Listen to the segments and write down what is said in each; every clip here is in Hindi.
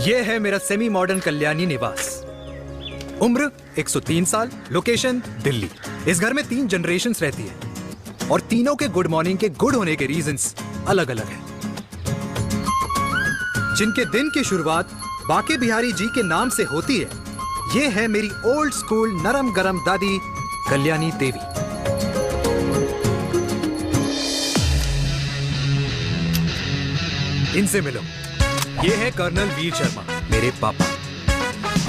ये है मेरा सेमी मॉडर्न कल्याणी निवास। उम्र 103 साल, लोकेशन दिल्ली। इस घर में 3 जनरेशन्स रहती है और तीनों के गुड मॉर्निंग के गुड होने के रीजंस अलग अलग हैं। जिनके दिन की शुरुआत बाके बिहारी जी के नाम से होती है, ये है मेरी ओल्ड स्कूल नरम गरम दादी कल्याणी देवी। इनसे मिलो। ये है कर्नल वीर शर्मा, मेरे पापा।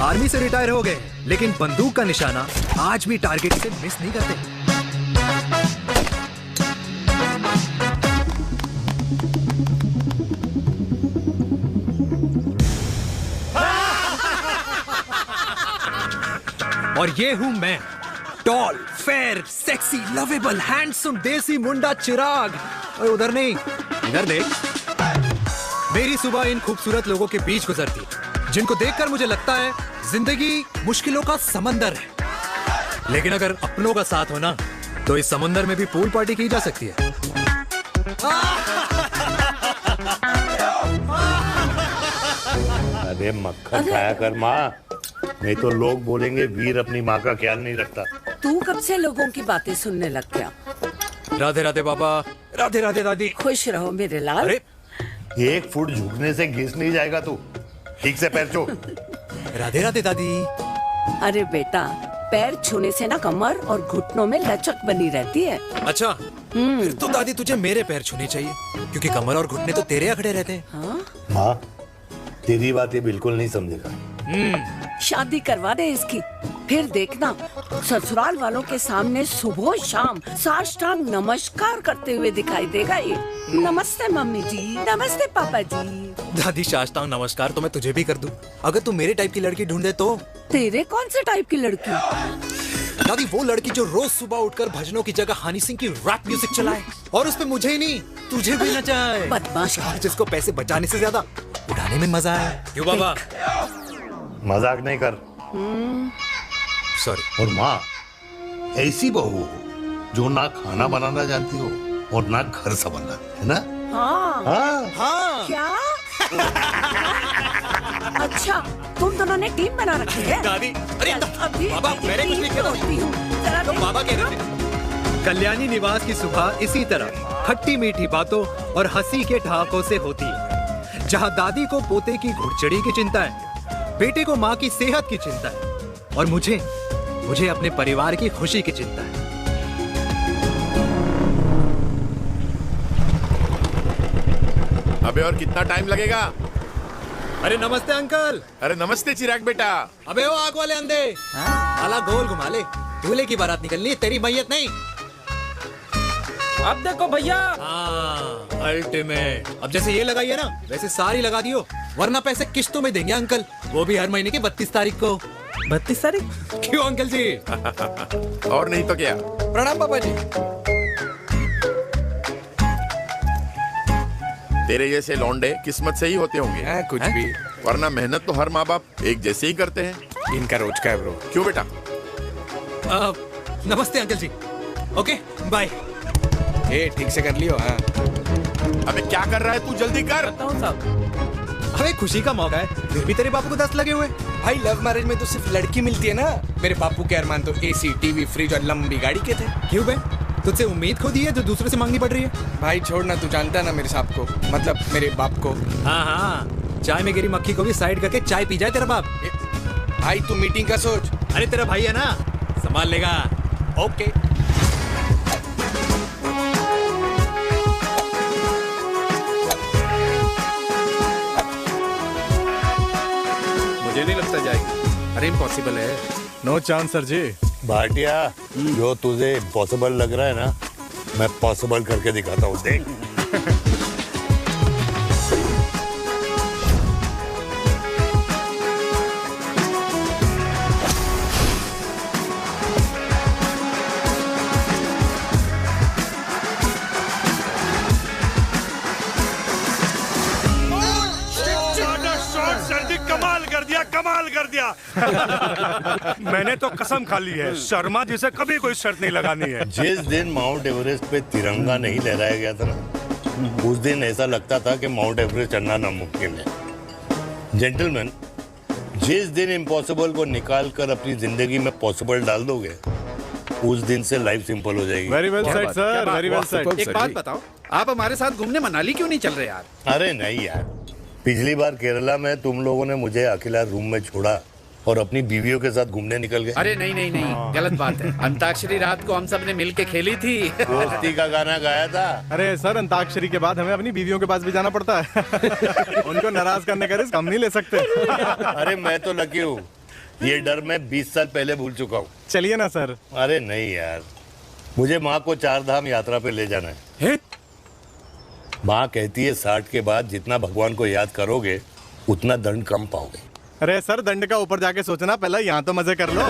आर्मी से रिटायर हो गए, लेकिन बंदूक का निशाना आज भी टारगेट से मिस नहीं करते। और ये हूं मैं, tall, fair, sexy, lovable, handsome देसी मुंडा चिराग। और उधर नहीं, इधर देख। मेरी सुबह इन खूबसूरत लोगों के बीच गुजरती है, जिनको देखकर मुझे लगता है जिंदगी मुश्किलों का समंदर है। लेकिन अगर अपनों का साथ हो ना, तो इस समंदर में भी पूल पार्टी की जा सकती है। अरे मक्खन खाया कर माँ, नहीं तो लोग बोलेंगे वीर अपनी माँ का ख्याल नहीं रखता। तू कब से लोगों की बातें सुनने लग गया? राधे राधे बाबा, राधे राधे दादी। खुश रहो मेरे लाल। अरे 1 फुट झुकने से घिस नहीं जाएगा तू, ठीक से पैर छू। राधे राधे दादी। अरे बेटा, पैर छूने से ना कमर और घुटनों में लचक बनी रहती है। अच्छा, फिर तो दादी तुझे मेरे पैर छूने चाहिए, क्योंकि कमर और घुटने तो तेरे अखड़े रहते हैं। हाँ? माँ, तेरी बात ये बिल्कुल नहीं समझेगा। शादी करवा दे इसकी, फिर देखना ससुराल वालों के सामने सुबह शाम साष्टांग नमस्कार करते हुए दिखाई देगा ये। नमस्ते मम्मी जी, नमस्ते पापा जी। दादी, साष्टांग नमस्कार तो मैं तुझे भी कर दूं, अगर तू मेरे टाइप की लड़की ढूंढ दे तो। तेरे कौन से टाइप की लड़की? दादी, वो लड़की जो रोज सुबह उठकर भजनों की जगह हनी सिंह की रैप म्यूजिक चलाए, और उसपे मुझे ही नहीं तुझे भी नचाए। बदमाश। और जिसको पैसे बचाने से ज्यादा उड़ाने में मजा आए। क्यों बाबा? मजाक नहीं कर। सॉरी। और माँ, ऐसी बहू हो जो ना खाना बनाना जानती हो और ना घर संभालना, है ना? हाँ। हाँ हाँ क्या? अच्छा, तुम दोनों ने टीम बना रखी है? दादी, अरे अभी बाबा, मैंने कुछ नहीं किया। तो बाबा कह रहे थे। कल्याणी निवास की सुबह इसी तरह खट्टी मीठी बातों और हंसी के ठहाकों से होती है, जहां दादी को पोते की घुड़चड़ी की चिंता है, बेटे को माँ की सेहत की चिंता है, और मुझे अपने परिवार की खुशी की चिंता है। अबे और कितना टाइम लगेगा? अरे नमस्ते अंकल। अरे नमस्ते चिराग बेटा। अबे वो आग वाले अंधे, साला गोल घुमा ले। दूल्हे की बारात निकलनी है, तेरी मैयत नहीं। अब देखो भैया। हाँ, अल्टीमेट। अब जैसे ये लगाई है ना, वैसे सारी लगा दियो, वरना पैसे किस्तों में देंगे अंकल, वो भी हर महीने की 32 तारीख को। 32 तारीख? क्यों अंकल जी? और नहीं तो क्या। प्रणाम पापा जी। तेरे जैसे लौंडे किस्मत से ही होते होंगे। कुछ भी, वरना मेहनत तो हर माँ बाप एक जैसे ही करते हैं। इनका रोज का है ब्रो। क्यों बेटा? नमस्ते अंकल जी। Okay bye. ए ठीक से कर लियो। हाँ अबे क्या कर रहा है तू, जल्दी कर। साहब, अबे खुशी का मौका है, फिर भी तेरे बापू को 10 लगे हुए। भाई लव मैरिज में तो सिर्फ लड़की मिलती है ना। मेरे बापू के अरमान तो एसी, टीवी, फ्रिज और लंबी गाड़ी के थे। क्यों बे? तुझसे उम्मीद खो दी है जो दूसरे से मांगनी पड़ रही है? भाई छोड़ना, तू जानता है ना मेरे साहब को, मतलब मेरे बाप को। हाँ हाँ, चाय में गिरी मक्खी को भी साइड करके चाय पी जाए तेरा बाप। भाई तू मीटिंग का सोच। अरे तेरा भाई है ना, संभाल लेगा। ओके। मुझे नहीं लगता जाएगी। अरे इम्पॉसिबल है। नो चांस सर जी। भाटिया, जो तुझे इम्पॉसिबल लग रहा है ना, मैं पॉसिबल करके दिखाता हूँ, देख। कमाल कर दिया। मैंने तो कसम खा ली है, शर्मा जी से कभी कोई शर्त नहीं लगानी है। जिस दिन माउंट एवरेस्ट पे तिरंगा नहीं लहराया गया था ना, उस दिन ऐसा लगता था कि माउंट एवरेस्ट चढ़ना नामुमकिन है। जेंटलमैन, जिस दिन इम्पॉसिबल को निकाल कर अपनी जिंदगी में पॉसिबल डाल दोगे, उस दिन से लाइफ सिंपल हो जाएगी। Very well said sir, very well said. एक बात बताओ, आप हमारे साथ घूमने मनाली क्यों नहीं चल रहे यार? अरे नहीं यार, पिछली बार केरला में तुम लोगों ने मुझे अकेला रूम में छोड़ा और अपनी बीवियों के साथ घूमने निकल गए। अरे नहीं नहीं नहीं, गलत बात है। अंताक्षरी रात को हम सब ने मिल के खेली थी। दोस्ती का गाना गाया था। अरे सर, अंताक्षरी के बाद हमें अपनी बीवियों के पास भी जाना पड़ता है। उनको नाराज करने का रिस्क हम नहीं ले सकते। अरे मैं तो लकी हूँ, ये डर मैं 20 साल पहले भूल चुका हूँ। चलिए ना सर। अरे नहीं यार, मुझे माँ को 4 धाम यात्रा पे ले जाना है। माँ कहती है 60 के बाद जितना भगवान को याद करोगे उतना दंड कम पाओगे। अरे सर, दंड का ऊपर जाके सोचना, पहले यहाँ तो मजे कर लो।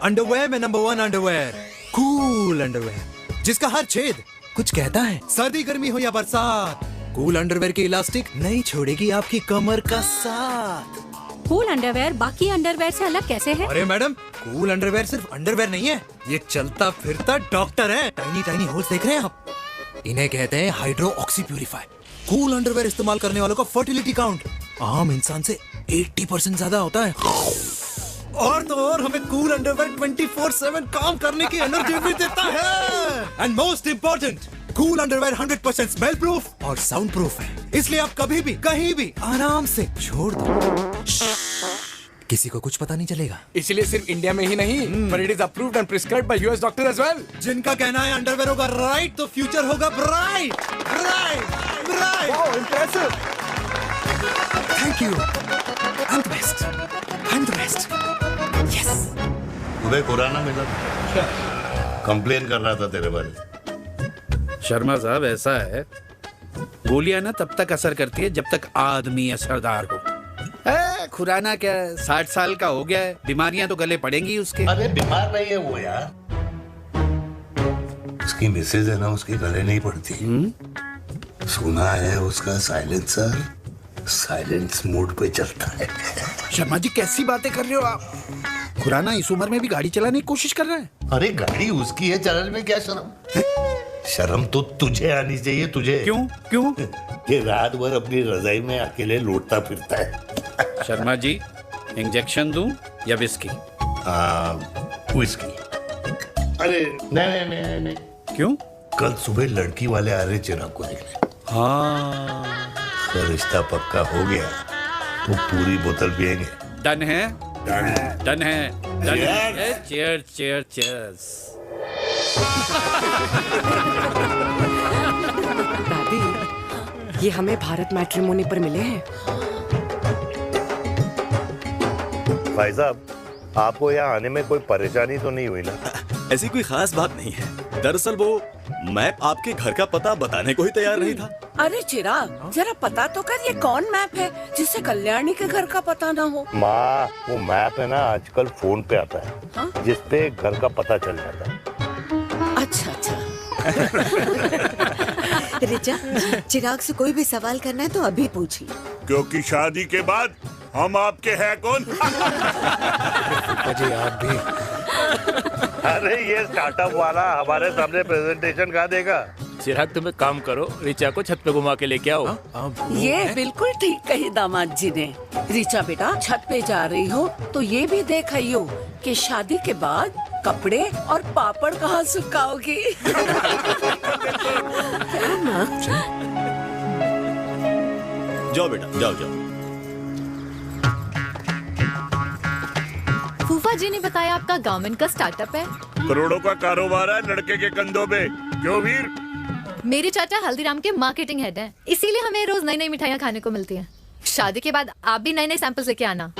अंडरवेयर में नंबर 1 अंडरवेयर, कूल अंडरवेयर, जिसका हर छेद कुछ कहता है। सर्दी गर्मी हो या बरसात, कूल अंडरवेयर की इलास्टिक नहीं छोड़ेगी आपकी कमर का साथ। कूल अंडरवेयर बाकी अंडरवेयर से अलग कैसे है? अरे मैडम, कूल अंडरवेयर सिर्फ अंडरवेयर नहीं है, ये चलता फिरता डॉक्टर है। टाइनी टाइनी होल्स देख रहे हैं आप? इन्हें कहते हैं hydro oxy purifier. Cool underwear इस्तेमाल करने वालों का फर्टिलिटी काउंट आम इंसान से 80% ज्यादा होता है। और तो और हमें कूल अंडरवेयर 24/7 काम करने की एनर्जी भी देता है। And most important, cool underwear 100% smell proof और साउंड प्रूफ है, इसलिए आप कभी भी कहीं भी आराम से छोड़ दो, किसी को कुछ पता नहीं चलेगा। इसलिए सिर्फ इंडिया में ही नहीं, पर it is approved and prescribed by US doctor as well. जिनका कहना है अंडरवेयर होगा राइट तो फ्यूचर होगा bright, bright, bright. Oh impressive. Thank you. I am the best, I am the best. Yes. तुम्हें खुराना मिला, कंप्लेन कर रहा था तेरे बारे में। शर्मा साहब, ऐसा है, गोलियां ना तब तक असर करती है जब तक आदमी असरदार हो। खुराना क्या, 60 साल का हो गया है, बीमारियां तो गले पड़ेंगी उसके। अरे बीमार नहीं है वो यार, उसकी मिसेज है ना, उसके गले नहीं पड़ती। सुना है उसका साइलेंसर साइलेंस मोड पे चलता है। शर्मा जी, कैसी बातें कर रहे हो आप? खुराना इस उम्र में भी गाड़ी चलाने की कोशिश कर रहा है। अरे गाड़ी उसकी है, चलाने में क्या शर्म? शर्म तो तुझे आनी चाहिए, तुझे। क्यों क्यों? ये रात भर अपनी रजाई में अकेले लौटता फिरता है। शर्मा जी, इंजेक्शन दूं या विस्की? विस्की। अरे नहीं नहीं नहीं, क्यों? कल सुबह लड़की वाले आ रहे चिराग को देखने। हाँ, तो रिश्ता पक्का हो गया तो पूरी बोतल पिएंगे। डन है, डन है, डन है, डन है। Cheers. Cheer cheer cheers. दादी, ये हमें भारत मैट्रिमोनी पर मिले हैं। भाई साहब, आपको यहाँ आने में कोई परेशानी तो नहीं हुई ना? ऐसी कोई खास बात नहीं है। दरअसल वो मैप आपके घर का पता बताने को ही तैयार नहीं था। अरे चिराग, जरा पता तो कर, ये कौन मैप है जिससे कल्याणी के घर का पता ना हो? माँ, वो मैप है ना, आजकल फोन पे आता है। हाँ? जिसपे घर का पता चल जाता है। अच्छा अच्छा। रिचा, चिराग से कोई भी सवाल करना है तो अभी पूछिए। क्योंकि शादी के बाद हम आपके हैं कौन? अजय आप भी। अरे ये स्टार्टअप वाला हमारे सामने प्रेजेंटेशन कहाँ देगा? चिराग, तुम एक काम करो, रिचा को छत पे घुमा के लेके आओ। ये बिल्कुल ठीक कही दामाद जी ने। रीचा बेटा, छत पे जा रही हो तो ये भी देख आइयो कि शादी के बाद कपड़े और पापड़ कहाँ सुखाओगी। जाओ बेटा, जाओ जाओ। फूफा जी ने बताया आपका गवर्नमेंट का स्टार्टअप है। करोड़ों का कारोबार है लड़के के कंधों पे। क्यों वीर? मेरे चाचा हल्दीराम के मार्केटिंग हेड हैं, इसीलिए हमें रोज नई नई मिठाइयाँ खाने को मिलती हैं। शादी के बाद आप भी नए नए सैंपल्स लेके आना।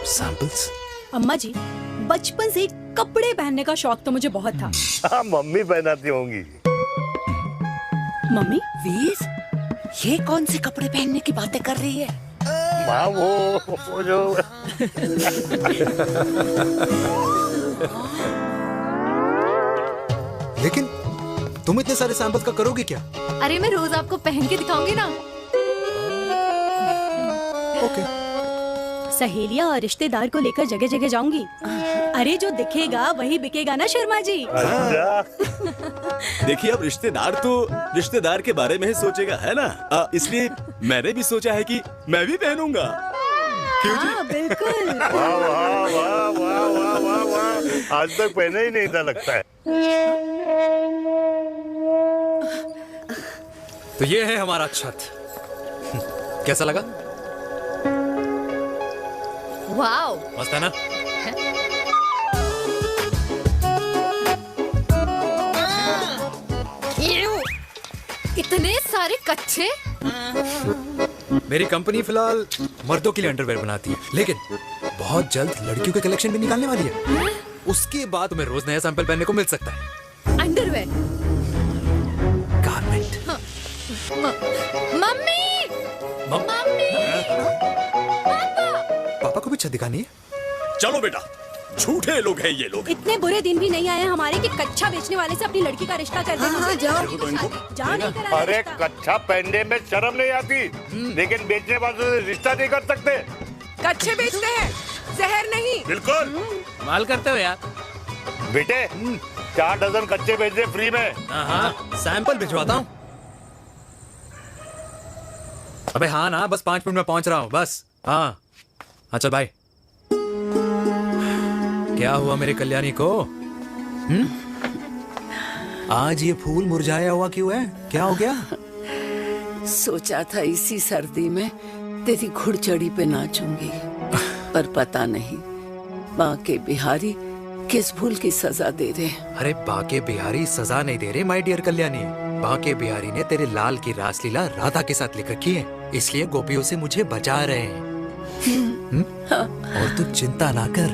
सैंपल्स? अम्मा जी, बचपन से कपड़े पहनने का शौक तो मुझे बहुत था। हाँ, मम्मी पहनाती होंगी। मम्मी? वीर, ये कौन से कपड़े पहनने की बातें कर रही है? माँ, वो जो लेकिन तुम इतने सारे सैंपल्स का करोगे क्या? अरे मैं रोज आपको पहन के दिखाऊंगी ना। ओके। सहेलियां और रिश्तेदार को लेकर जगह जगह जाऊंगी। अरे जो दिखेगा वही बिकेगा ना शर्मा जी। देखिए अब रिश्तेदार के बारे में ही सोचेगा, है ना? इसलिए मैंने भी सोचा है कि मैं भी पहनूंगा। क्यों जी? बिल्कुल। वाह वाह वाह वाह वाह वाह वाह, आज तक पहना ही नहीं था लगता है। तो ये है हमारा छत। कैसा लगा? वाओ, मस्त है ना? इतने सारे कच्चे। मेरी कंपनी फिलहाल मर्दों के लिए अंडरवेयर बनाती है, लेकिन बहुत जल्द लड़कियों के कलेक्शन भी निकालने वाली है। उसके बाद तुम्हें रोज नया सैंपल पहनने को मिल सकता है। अंडरवेयर? गारमेंट। मम्मी, मम्मी, पापा को भी छत दिखानी है। चलो बेटा, झूठे लोग हैं ये लोग। इतने बुरे दिन भी नहीं आए हमारे कि कच्चा बेचने वाले से अपनी लड़की का रिश्ता कर दें। जाओ। अरे कच्चा पहनने में शर्म नहीं आती, लेकिन बेचने वालों से रिश्ता नहीं कर सकते। कच्चे बेचते हैं, जहर नहीं। बिल्कुल माल करते हो यार। बेटे 4 डजन कच्चे भेज दे फ्री में। हाँ, सैंपल भिजवाता हूँ। अबे हाँ ना, बस 5 मिनट में पहुंच रहा हूँ बस। हाँ चल भाई। क्या हुआ मेरे कल्याणी को? आज ये फूल मुरझाया हुआ क्यों है? क्या हो गया? सोचा था इसी सर्दी में तेरी घुड़चढ़ी पे नाचूंगी, पर पता नहीं बाके बिहारी किस भूल की सजा दे रहे। अरे बाके बिहारी सजा नहीं दे रहे माय डियर कल्याणी। बाके बिहारी ने तेरे लाल की रासलीला राधा के साथ लिख रखी है, इसलिए गोपियों से मुझे बचा रहे हैं। और तू चिंता ना कर,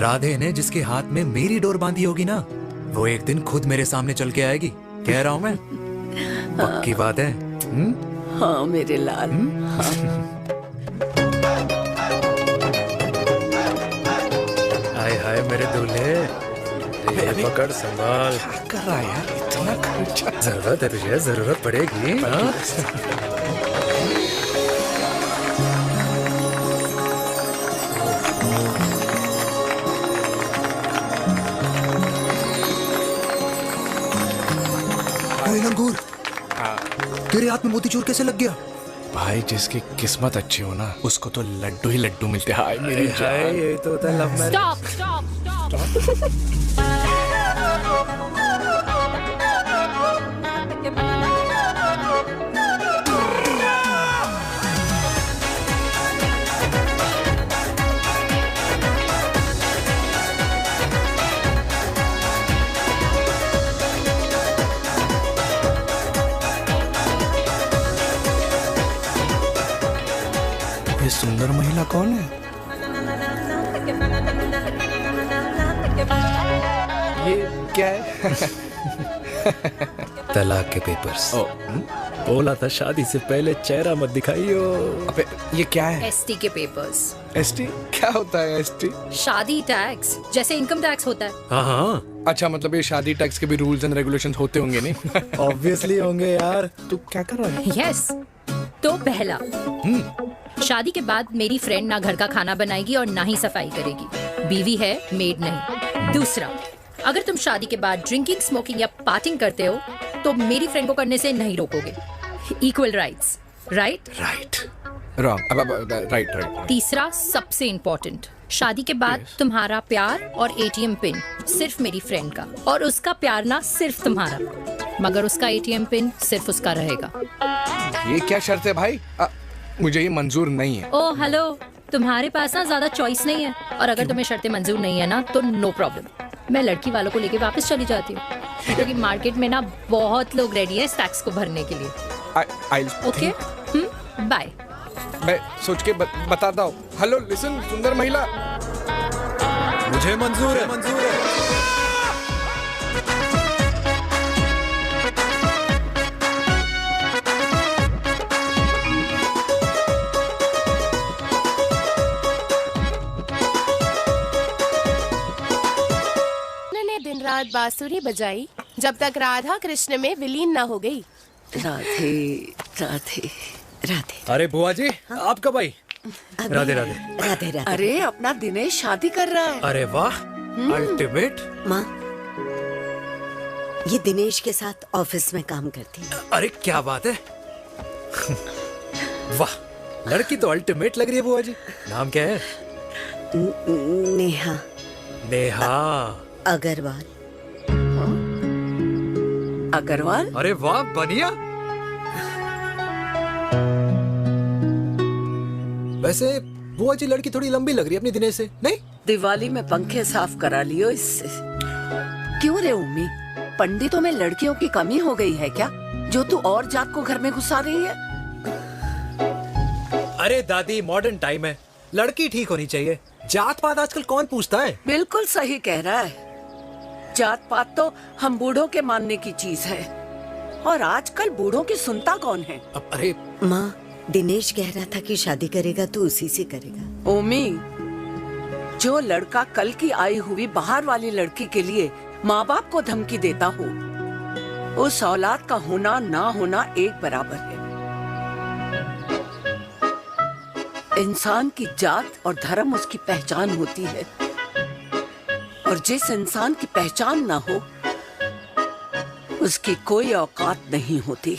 राधे ने जिसके हाथ में मेरी डोर बांधी होगी ना, वो एक दिन खुद मेरे सामने चल के आएगी। कह रहा हूँ मैं, पक्की बात है। हाँ मेरे लाल। हाय हाय मेरे दूल्हे, ये पकड़ संभाल। क्या कर रहा है यार, इतना खर्चा? जरूरत है तुझे, जरूरत पड़ेगी। अंगूर, तेरे हाथ में मोतीचूर कैसे लग गया? भाई जिसकी किस्मत अच्छी हो ना, उसको तो लड्डू ही लड्डू मिलते हैं। हाय मेरी जान। ये तो होता है love marriage. Stop stop stop. ये सुंदर महिला कौन है? ये क्या है? तलाक के पेपर्स। बोला था शादी से पहले चेहरा मत दिखाइयो। अबे ये क्या है? एसटी के पेपर्स। एसटी क्या होता है? एसटी शादी टैक्स, जैसे इनकम टैक्स होता है। हाँ। अच्छा, मतलब ये शादी टैक्स के भी रूल्स एंड रेगुलेशंस होते होंगे नहीं? ऑब्वियसली होंगे यार। तू क्या कर रहा है? यस। तो पहला, शादी के बाद मेरी फ्रेंड ना घर का खाना बनाएगी और ना ही सफाई करेगी, बीवी है, मेड नहीं। दूसरा, अगर तुम शादी के बाद ड्रिंकिंग, स्मोकिंग या पार्टिंग करते हो तो मेरी फ्रेंड को करने से नहीं रोकोगे। Equal rights, right? Right. Wrong. Right. तीसरा, सबसे इम्पोर्टेंट, शादी के बाद तुम्हारा प्यार और एटीएम पिन सिर्फ मेरी फ्रेंड का, और उसका प्यार ना सिर्फ तुम्हारा, मगर उसका एटीएम पिन सिर्फ उसका रहेगा। ये क्या शर्त है भाई? मुझे ये मंजूर नहीं है। ओ हेलो, तुम्हारे पास ना ज्यादा चॉइस नहीं है, और अगर तुम्हें शर्तें मंजूर नहीं है ना तो नो प्रॉब्लम, मैं लड़की वालों को लेके वापस चली जाती हूँ, क्योंकि मार्केट में ना बहुत लोग रेडी है इस टैक्स को भरने के लिए। Okay, bye. मैं सोच के बताता हूँ। हेलो लिसन, सुंदर महिला, मुझे मंजूर है, मंजूर है। दिन रात बांसुरी बजाई जब तक राधा कृष्ण में विलीन ना हो गई। राधे राधे राधे। अरे बुआ जी, आप कब आई? राधे राधे। राधे राधे। अरे अपना दिनेश शादी कर रहा है। अरे वाह, अल्टीमेट। माँ, ये दिनेश के साथ ऑफिस में काम करती है। अरे क्या बात है। वाह, लड़की तो अल्टीमेट लग रही है बुआ जी। नाम क्या है? नेहा। नेहा अग्रवाल। अग्रवाल? अरे वाह, बढ़िया। वैसे बुआ जी लड़की थोड़ी लंबी लग रही है अपनी दिनेश से, नहीं? दिवाली में पंखे साफ करा लियो इससे। क्यों रे उम्मी, पंडितों में लड़कियों की कमी हो गई है क्या, जो तू और जात को घर में घुसा रही है? अरे दादी, मॉडर्न टाइम है, लड़की ठीक होनी चाहिए। जात पात आजकल कौन पूछता है? बिल्कुल सही कह रहा है। जात पात तो हम बूढ़ों के मानने की चीज है, और आजकल बूढ़ों की सुनता कौन है? अरे माँ, दिनेश कह रहा था कि शादी करेगा तो उसी से करेगा। ओमी, जो लड़का कल की आई हुई बाहर वाली लड़की के लिए माँ बाप को धमकी देता हो, उस औलाद का होना ना होना एक बराबर है। इंसान की जात और धर्म उसकी पहचान होती है, और जिस इंसान की पहचान ना हो, उसकी कोई औकात नहीं होती।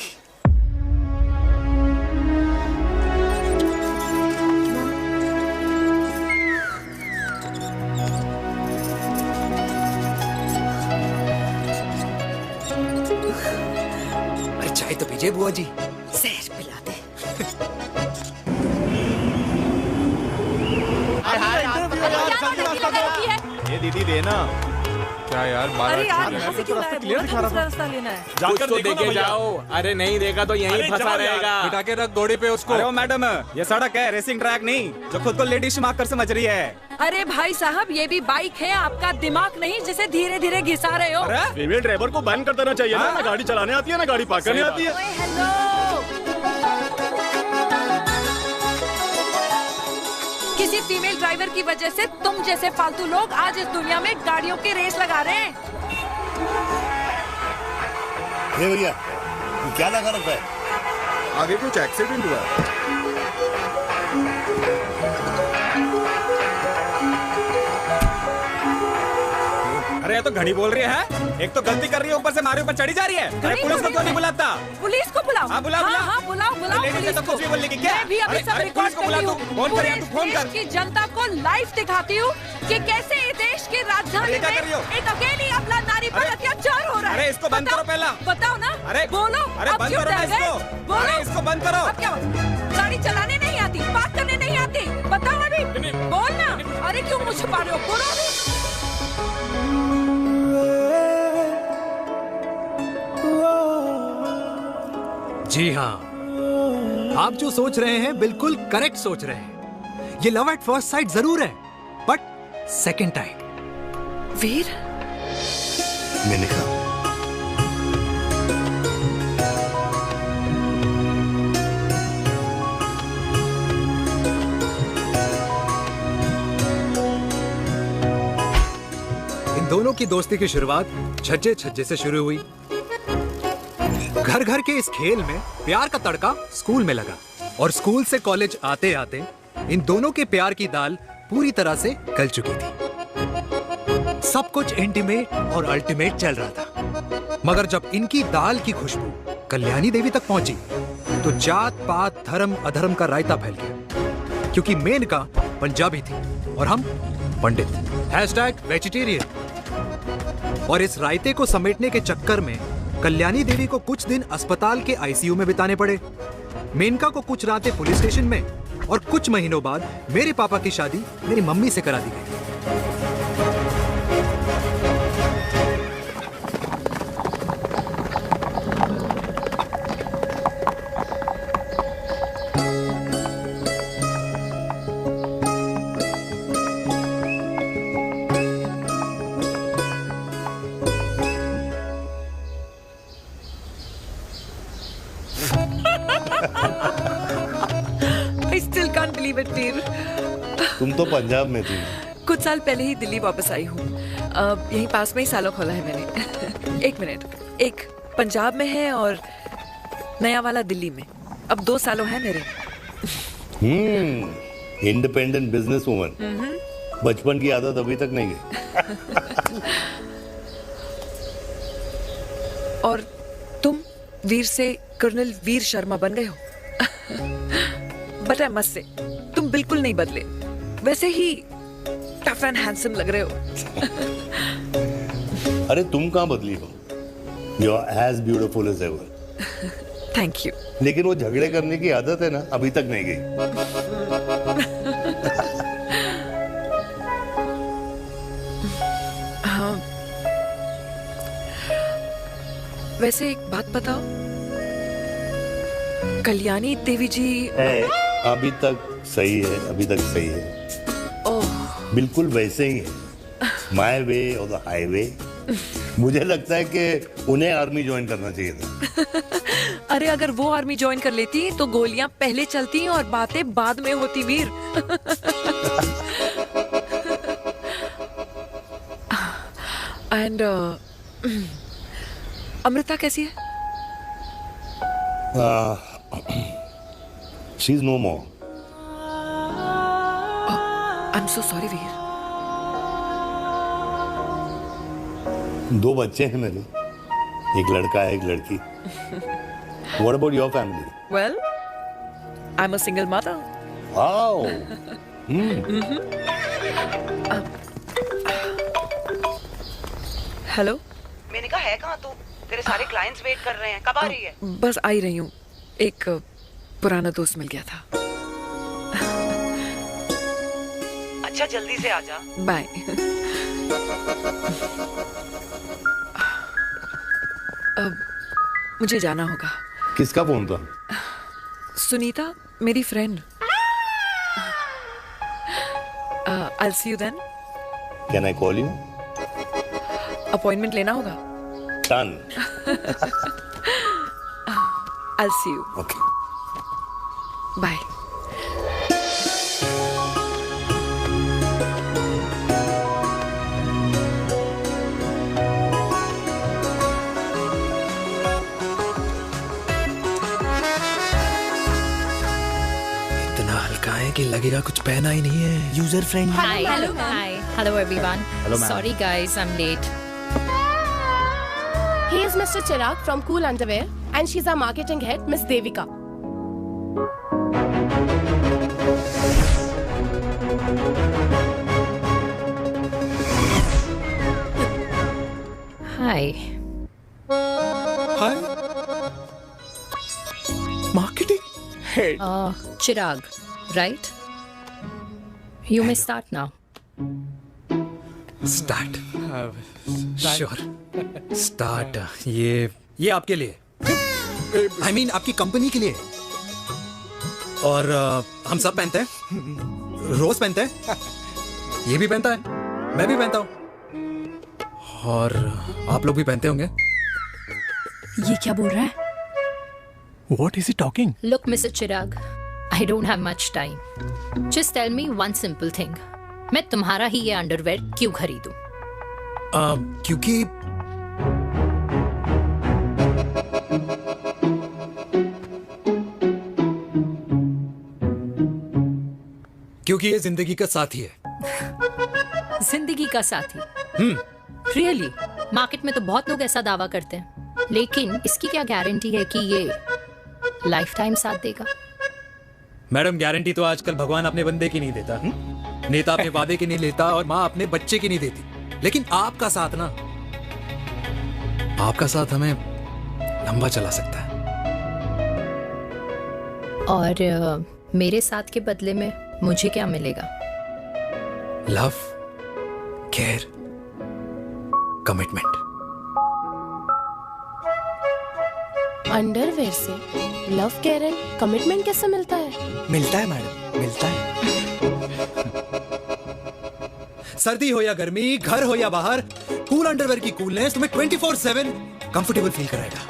अरे चाय तो पीजिए बुआ जी। जहर पिला दे। ये दीदी देना। क्या यार, अरे यार, यहाँ से क्यों लाए? बोला था दूसरा रास्ता लेना है। जाकर तो देखे जाओ। अरे नहीं देखा तो यहीं फंसा रहेगा। बिठा के रख घोड़े पे उसको। अरे मैडम, ये सड़क है, रेसिंग ट्रैक नहीं, जो खुद को लेडी शिमाकर समझ रही है। अरे भाई साहब, ये भी बाइक है, आपका दिमाग नहीं जिसे धीरे धीरे घिसा रहे हो। फीमेल ड्राइवर को बैन कर देना चाहिए ना गाड़ी चलाने आती है ना गाड़ी पार्क करने आती है। हेलो, किसी फीमेल ड्राइवर की वजह से तुम जैसे फालतू लोग आज इस दुनिया में गाड़ियों की रेस लगा रहे हैं। भैया, ये क्या लगा रखा है? आगे कुछ एक्सीडेंट हुआ है। अरे ये तो घड़ी बोल रही है, एक तो गलती कर रही है, ऊपर से हमारे ऊपर चढ़ी जा रही है। अरे पुलिस को क्यों नहीं बुलाता? पुलिस को बुलाओ। हाँ बुलाओ, हाँ, हाँ, बुलाओ लेडीज तो कुछ भी बोलने की क्या? मैं भी अभी सब अरे रिकॉर्ड पुलिस को बुला कर तू, रही हूँ। फोन कर यार, तू फोन कर। देश की जनता को लाइव दिखाती हूँ कि कैसे इस देश की राजधानी क्या कर रही हो? में एक अकेली अबला नारी पर अत्याचार हो रहा है। अरे इसको बंद करो पहला। बताओ ना। अरे बोलो। अरे अब बंद क्यों करो ना डर गए? इसको। बोलो। अरे इसको बंद करो। अब क्या गाड़ी चलाने नहीं आती, बात करने नहीं आती? बताओ अभी, बोल ना। अरे क्यों मुझे छुपा रहे हो? बोलो अभी। जी हाँ, आप जो सोच रहे हैं बिल्कुल करेक्ट सोच रहे हैं। ये लव एट फर्स्ट साइट जरूर है, बट सेकंड टाइम। वीर, मैंने कहा इन दोनों की दोस्ती की शुरुआत छज्जे छज्जे से शुरू हुई। घर घर के इस खेल में प्यार का तड़का स्कूल में लगा, और स्कूल से कॉलेज आते आते इन दोनों के प्यार की दाल पूरी तरह से गल चुकी थी। सब कुछ इंटीमेट और अल्टीमेट चल रहा था, मगर जब इनकी दाल की खुशबू कल्याणी देवी तक पहुंची तो जात पात धर्म अधर्म का रायता फैल गया, क्योंकि मेनका पंजाबी थी और हम पंडित। #वेजिटेरियन। और इस रायते को समेटने के चक्कर में कल्याणी देवी को कुछ दिन अस्पताल के आईसीयू में बिताने पड़े, मेनका को कुछ रातें पुलिस स्टेशन में, और कुछ महीनों बाद मेरे पापा की शादी मेरी मम्मी से करा दी गई। I still can't believe it, वीर। तुम तो पंजाब में थी। कुछ साल पहले ही दिल्ली वापस आई हूँ। यहीं पास में ही सालों खोला है मैंने। एक मिनट, एक पंजाब में है और नया वाला दिल्ली में। अब 2 सालों है मेरे। इंडिपेंडेंट बिजनेस वुमन, बचपन की आदत अभी तक नहीं गई। और तुम वीर से कर्नल वीर शर्मा बन गए हो। बट आई मस्ट से तुम बिल्कुल नहीं बदले, वैसे ही टफ एंड हैंडसम लग रहे हो। अरे तुम कहाँ बदली हो? You are as beautiful as ever. Thank you. लेकिन वो झगड़े करने की आदत है ना, अभी तक नहीं गई। हाँ, वैसे एक बात बताओ, कल्याणी देवी जी अभी तक सही है, अभी तक सही है। ओह, बिल्कुल वैसे ही है, माय वे और द हाईवे। मुझे लगता है कि उन्हें आर्मी ज्वाइन करना चाहिए था। अरे अगर वो आर्मी ज्वाइन कर लेती तो गोलियां पहले चलती और बातें बाद में होती वीर। एंड अमृता कैसी है? She is no more. I am so sorry Veer. 2 बच्चे हैं मेरे, एक लड़का है, एक लड़की। What about your family? Well, I'm a single mother. Wow. Hello. मैंने कहा है कहाँ तू? तेरे सारे क्लाइंट्स वेट कर रहे हैं, कब आ रही है? बस आ ही रही हूँ, एक पुराना दोस्त मिल गया था। अच्छा जल्दी से आ जा। बाय। अब मुझे जाना होगा। किसका फोन था? सुनीता, मेरी friend. I'll see you then. Can I call you? Appointment लेना होगा। Done. I'll see you. Okay. Bye. कि लगेगा कुछ पहना ही नहीं है। User friendly. Hi. Hello everyone. Hello, ma'am. Sorry guys, I'm late. He is Mr. Chirag from Cool Underwear and she's our marketing head, Miss Devika. Hi. Hi. Marketing head. Chirag, right? You may start now. Start. Sure. Start. ये आपके लिए, I mean आपकी कंपनी के लिए। और हम सब पहनते हैं, रोज पहनते हैं, ये भी पहनता है, मैं भी पहनता हूँ, और आप लोग भी पहनते होंगे। ये क्या बोल रहा है? What is he talking? Look, Mr. Chirag, I don't have much time. Just tell me one simple thing. मैं तुम्हारा ही ये अंडरवेयर क्यों खरीदूं? क्योंकि ये जिंदगी का साथी है। जिंदगी का साथी? Really? मार्केट में तो बहुत लोग ऐसा दावा करते हैं, लेकिन इसकी क्या गारंटी है कि ये लाइफ टाइम साथ देगा? मैडम, गारंटी तो आजकल भगवान अपने बंदे की नहीं देता, नेता अपने वादे की नहीं लेता, और माँ अपने बच्चे की नहीं देती, लेकिन आपका साथ ना, आपका साथ हमें लंबा चला सकता है। और मेरे साथ के बदले में मुझे क्या मिलेगा? Love, care, commitment. अंडरवेयर से लव, केयर एंड कमिटमेंट कैसे मिलता है? मिलता है मैडम, मिलता है। सर्दी हो या गर्मी, घर हो या बाहर, कूल अंडरवेयर की कूलनेस तुम्हें 24/7 कंफर्टेबल फील कराएगा,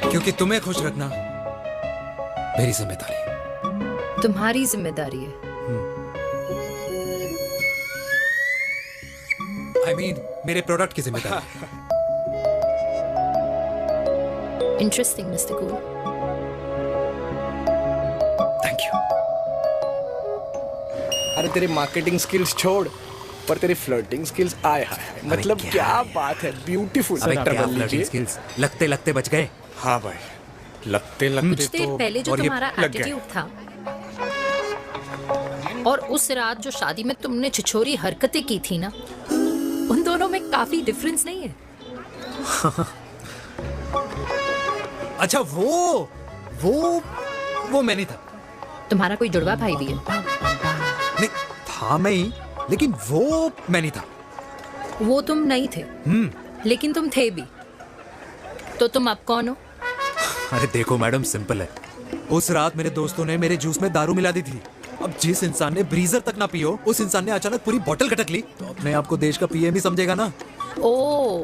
क्योंकि तुम्हें खुश रखना मेरी जिम्मेदारी है। तुम्हारी जिम्मेदारी है? I mean, मेरे प्रोडक्ट की जिम्मेदारी है। Interesting, Mr. Cool. Thank you. अरे तेरे मार्केटिंग स्किल्स छोड़, पर तेरी फ्लर्टिंग स्किल्स आए हाय, मतलब क्या बात है, ब्यूटीफुल। स्किल्स लगते लगते बच गए। हाँ भाई, लगते लगते कुछ देर पहले जो तुम्हारा एटीट्यूड था और उस रात जो शादी में तुमने छिछोरी हरकतें की थी ना, उन दोनों में काफी डिफरेंस नहीं है? अच्छा वो मैं नहीं था। तुम्हारा कोई जुड़वा भाई भी है? नहीं था मैं ही, लेकिन वो मैं नहीं था। वो तुम नहीं थे, लेकिन तुम थे भी। तो तुम अब कौन हो? अरे देखो मैडम, सिंपल है। उस रात मेरे दोस्तों ने मेरे जूस में दारू मिला दी थी। अब जिस इंसान ने ब्रीजर तक ना पियो, उस इंसान ने अचानक पूरी बोतल खटक ली, तो अपने आप को देश का पीएम ही समझेगा ना। ओ,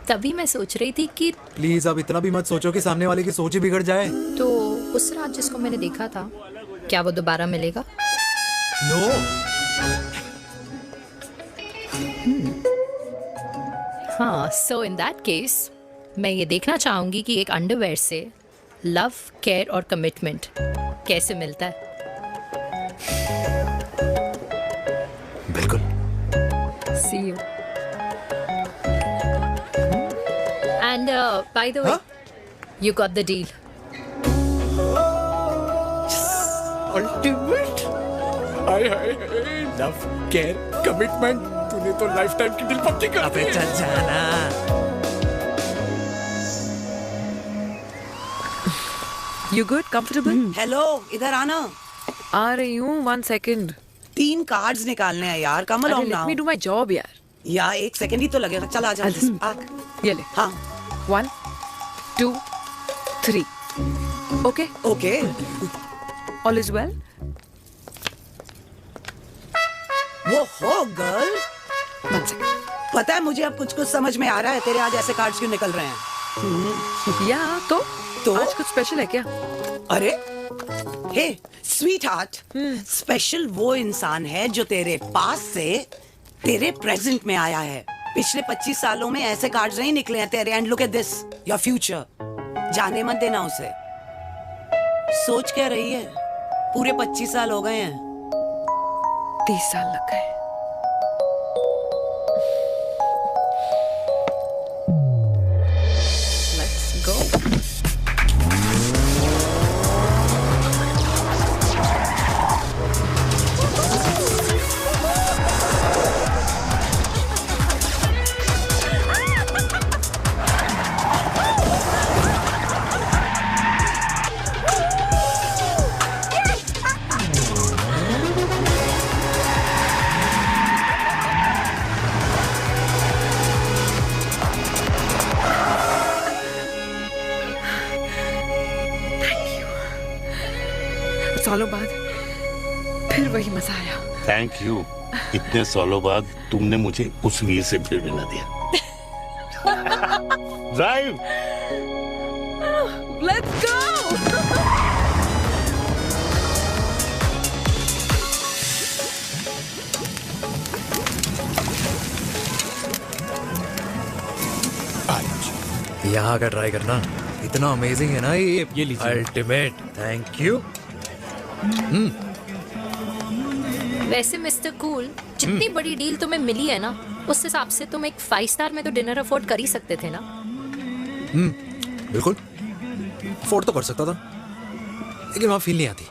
तभी मैं सोच रही थी कि प्लीज अब इतना भी मत सोचो कि सामने वाले की सोच ही बिगड़ जाए। तो उस रात जिसको मैंने देखा था, क्या वो दोबारा मिलेगा? नो। हाँ, सो इन दैट केस मैं ये देखना चाहूंगी कि एक अंडरवेयर से लव, केयर और कमिटमेंट कैसे मिलता है। बिल्कुल। See you. And by the way, you got the deal. Ultimate. Hi hi, love, care, commitment, तूने तो लाइफ टाइम की दिल पक्की कर दी। अबे चल जाना। You good? Comfortable? हेलो, इधर आना। आ रही हूँ, 1 second. 3 कार्ड्स निकालने हैं यार, come on Let me do my job यार. या 1 सेकंड ही तो लगेगा, चल आ जा। ये ले. हाँ. 1, 2, 3. Okay? Okay. All is well? वो हो गर्ल। 1 second. पता है मुझे अब कुछ समझ में आ रहा है, तेरे आज ऐसे कार्ड्स क्यों निकल रहे हैं। या तो आज कुछ स्पेशल है क्या? अरे हे स्वीट हार्ट, स्पेशल वो इंसान है जो तेरे पास से तेरे प्रेजेंट में आया है। पिछले 25 सालों में ऐसे कार्ड्स नहीं निकले हैं तेरे। And look at this, your future. जाने मत देना उसे। सोच क्या रही है, पूरे 25 साल हो गए हैं। 30 साल लग गए। Let's go. सालों बाद फिर वही मजा आया। Thank you. इतने सालों बाद तुमने मुझे उस वीर से फिर मिला दिया। ड्राइव। Let's go. यहाँ का ट्राई करना, इतना अमेजिंग है ना ये लीजिए। अल्टीमेट। Thank you. वैसे मिस्टर कूल, जितनी बड़ी डील तुम्हें मिली है ना, उस हिसाब से तुम एक 5 स्टार में तो डिनर अफोर्ड कर ही सकते थे ना। बिल्कुल अफोर्ड तो कर सकता था, लेकिन वहां फील नहीं आती।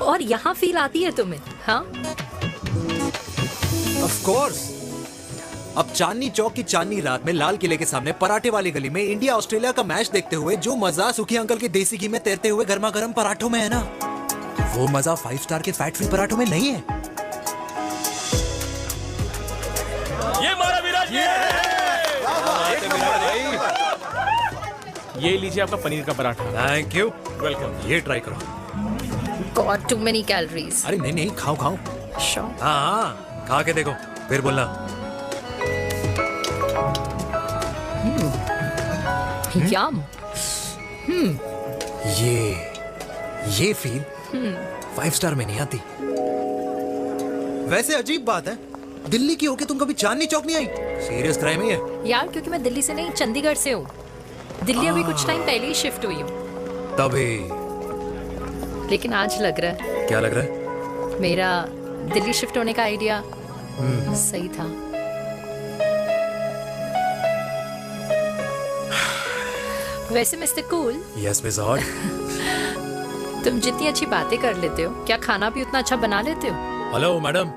और यहाँ फील आती है तुम्हें? हाँ, ऑफ कोर्स। अब चांदनी चौक की चांदनी रात में लाल किले के सामने पराठे वाली गली में इंडिया ऑस्ट्रेलिया का मैच देखते हुए जो मजा सुखी अंकल के देसी घी में तैरते हुए गर्मा गर्म पराठों में है ना, वो मजा 5 स्टार के फैट फ्री पराठों में नहीं है। ये मारा विराज। ये लीजिए आपका पनीर का पराठा। Thank you. वेलकम। ये ट्राई करो। God too many calories. अरे नहीं नहीं, खाओ खाओ। हाँ, खा के देखो फिर बोलना। यम। ये फील 5 स्टार में नहीं आती। वैसे अजीब बात है, दिल्ली की होके तुम कभी चांदनी चौक नहीं आई? सीरियस क्राइम है ये। यार क्योंकि मैं दिल्ली से नहीं, चंडीगढ़ से हूँ। दिल्ली अभी कुछ टाइम पहले ही शिफ्ट हुई हूँ। तभी। लेकिन आज लग रहा है। क्या लग रहा है? मेरा दिल्ली शिफ्ट होने का आइडिया सही था। वैसे mister cool, yes miss hot. तुम जितनी अच्छी बातें कर लेते हो, क्या खाना भी उतना अच्छा बना लेते हो? हेलो मैडम,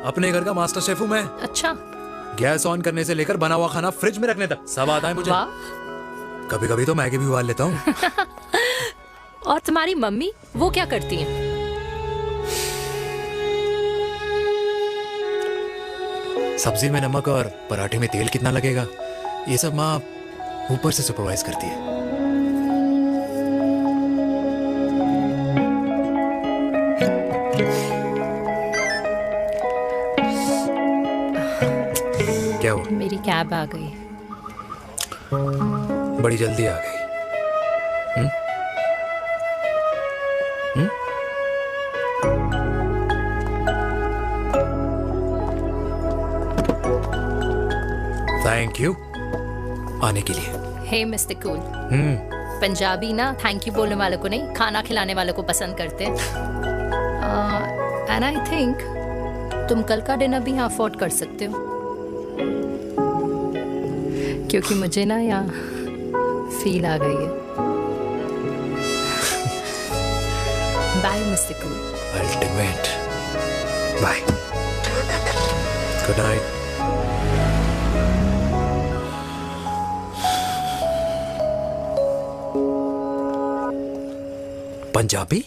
अपने घर का मास्टर शेफ हूँ मैं। अच्छा। गैस ऑन करने से लेकर बना हुआ खाना फ्रिज में रखने तक सब आता है मुझे। कभी कभी तो मैगी भी उबाल लेता हूँ। और तुम्हारी मम्मी वो क्या करती हैं? सब्जी में नमक और पराठे में तेल कितना लगेगा, ये सब माँ ऊपर से सुपरवाइज करती है। क्या हुआ? मेरी कैब आ गई। बड़ी जल्दी आ गई। थैंक यू आने के लिए। हे मिस्टर कूल, पंजाबी ना थैंक यू बोलने वालों को नहीं, खाना खिलाने वालों को पसंद करते हैं। एंड आई थिंक तुम कल का डिनर भी यहाँ अफोर्ड कर सकते हो, क्योंकि मुझे ना यहाँ फील आ गई है। Bye mister cool. Ultimate. Bye. Good night. Punjabi?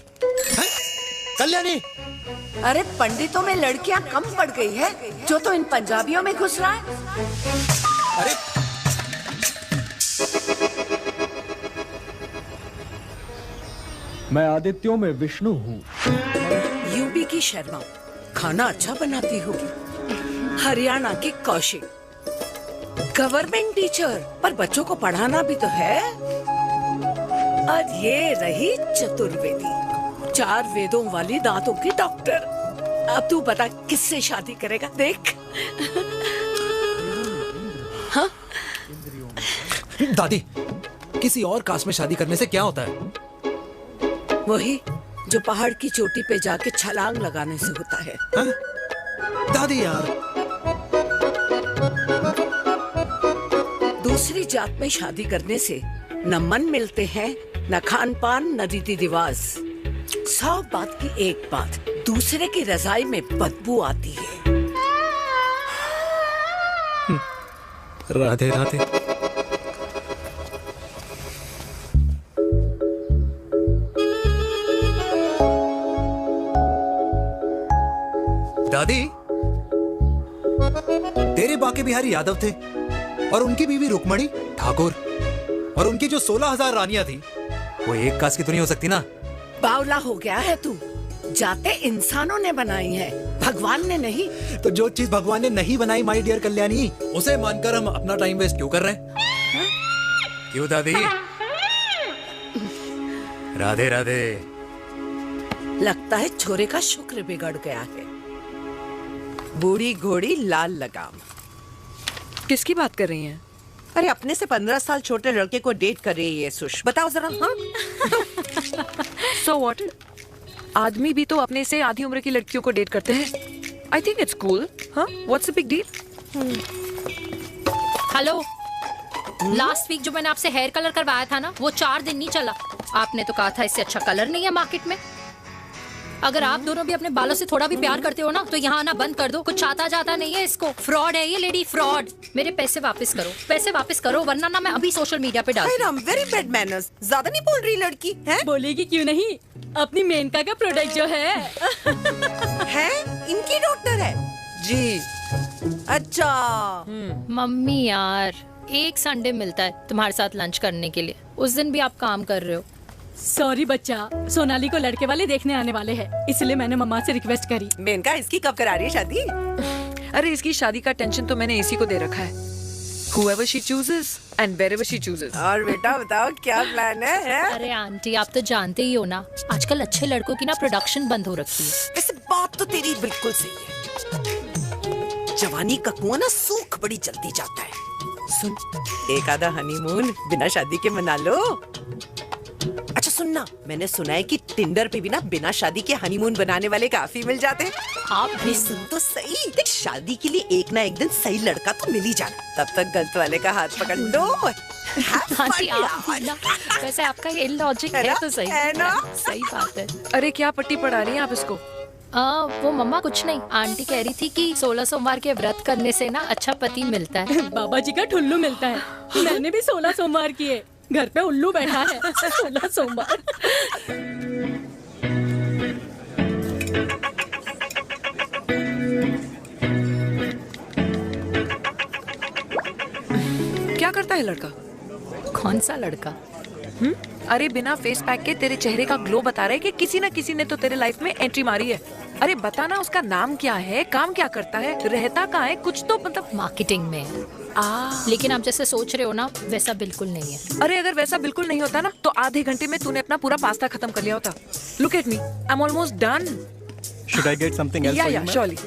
Kalyani, अरे पंडितों में लड़कियां कम पड़ गई है जो तो इन पंजाबियों में घुस रहा है। अरे मैं आदित्यों में विष्णु हूँ। यूपी की शर्मा खाना अच्छा बनाती होगी। हरियाणा की कौशिक गवर्नमेंट टीचर, पर बच्चों को पढ़ाना भी तो है। और ये रही चतुर्वेदी, 4 वेदों वाली दांतों की डॉक्टर। अब तू बता किससे शादी करेगा? देख। हाँ? दादी, किसी और कास्ट में शादी करने से क्या होता है? वही जो पहाड़ की चोटी पे जाके छलांग लगाने से होता है। हाँ? दादी यार, दूसरी जात में शादी करने से न मन मिलते हैं, न खान पान, न रीति रिवाज। 100 बात की एक बात, दूसरे की रजाई में बदबू आती है। राधे राधे। दादी, तेरे बाके बिहारी यादव थे और उनकी बीवी रुक्मणी ठाकुर, और उनकी जो 16,000 रानियां थी वो एक कास्ट की तो नहीं हो सकती ना। बावला हो गया है तू। जाते इंसानों ने बनाई है, भगवान ने नहीं। तो जो चीज भगवान ने नहीं बनाई माय डियर कल्याणी, उसे मानकर हम अपना टाइम वेस्ट क्यों कर रहे हैं? क्यों दादी? राधे राधे। लगता है छोरे का शुक्र बिगड़ गया है। बूढ़ी घोड़ी लाल लगाम। किसकी बात कर रही हैं? अरे अपने से 15 साल छोटे लड़के को डेट कर रही है ये सुश। बताओ जरा। हाँ? So what? आदमी भी तो अपने से आधी उम्र की लड़कियों को डेट करते हैं। I think it's cool. हाँ? What's the big deal? Hello, last week जो मैंने आपसे हेयर कलर करवाया था ना, वो 4 दिन नहीं चला। आपने तो कहा था इससे अच्छा कलर नहीं है मार्केट में। अगर आप दोनों भी अपने बालों से थोड़ा भी प्यार करते हो ना, तो यहाँ आना बंद कर दो। कुछ आता जाता नहीं है इसको। फ्रॉड है ये लेडी, फ्रॉड। मेरे पैसे वापस करो, पैसे वापस करो, वरना ना मैं अभी सोशल मीडिया पे डाल। Very bad manners. ज्यादा नहीं बोल रही लड़की है? बोलेगी क्यों नहीं? अपनी मेनका का प्रोडक्ट जो है है इनकी डॉक्टर है जी। अच्छा मम्मी यार, एक संडे मिलता है तुम्हारे साथ लंच करने के लिए, उस दिन भी आप काम कर रहे हो। सॉरी बच्चा, सोनाली को लड़के वाले देखने आने वाले हैं, इसलिए मैंने मम्मा से रिक्वेस्ट करी। मेनका, इसकी कब करा रही है शादी? अरे इसकी शादी का टेंशन तो मैंने इसी को दे रखा है। Whoever she chooses and wherever she chooses. और बेटा बताओ क्या प्लान है? अरे आंटी, आप तो जानते ही हो ना, आजकल अच्छे लड़कों की ना प्रोडक्शन बंद हो रखी है। वैसे बात तो तेरी बिल्कुल सही है। जवानी का कुआं ना सूख बड़ी जल्दी जाता है। सुन, एक आधा हनीमून बिना शादी के मना लो। अच्छा सुनना, मैंने सुना है कि टिंडर पे भी ना बिना शादी के हनीमून बनाने वाले काफी मिल जाते हैं। आप भी सुन तो सही, देख शादी के लिए एक ना एक दिन सही लड़का तो मिल ही जाना, तब तक गलत वाले का हाथ पकड़ लो। आंटी आप भी ना, वैसे आपका ये लॉजिक है तो सही है ना, सही बात है। अरे क्या पट्टी पढ़ा रही हैं आप इसको? वो मम्मा कुछ नहीं, आंटी कह रही थी कि 16 सोमवार के व्रत करने से ना अच्छा पति मिलता है। बाबा जी का ठुल्लू मिलता है। मैंने भी 16 सोमवार किए, घर पे उल्लू बैठा है। 16 सोमवार। क्या करता है लड़का? कौन सा लड़का? अरे बिना फेस पैक के तेरे चेहरे का ग्लो बता रहा है कि किसी ना किसी ने तो तेरे लाइफ में एंट्री मारी है। अरे बता ना, उसका नाम क्या है, काम क्या करता है, रहता कहाँ है, कुछ तो मतलब। मार्केटिंग में। लेकिन आप जैसे सोच रहे हो ना, वैसा बिल्कुल नहीं है। अरे अगर वैसा बिल्कुल नहीं होता ना तो आधे घंटे में तूने अपना पूरा पास्ता खत्म कर लिया होता। Look at me, I am almost done. Should I get something else for you, ma'am? surely.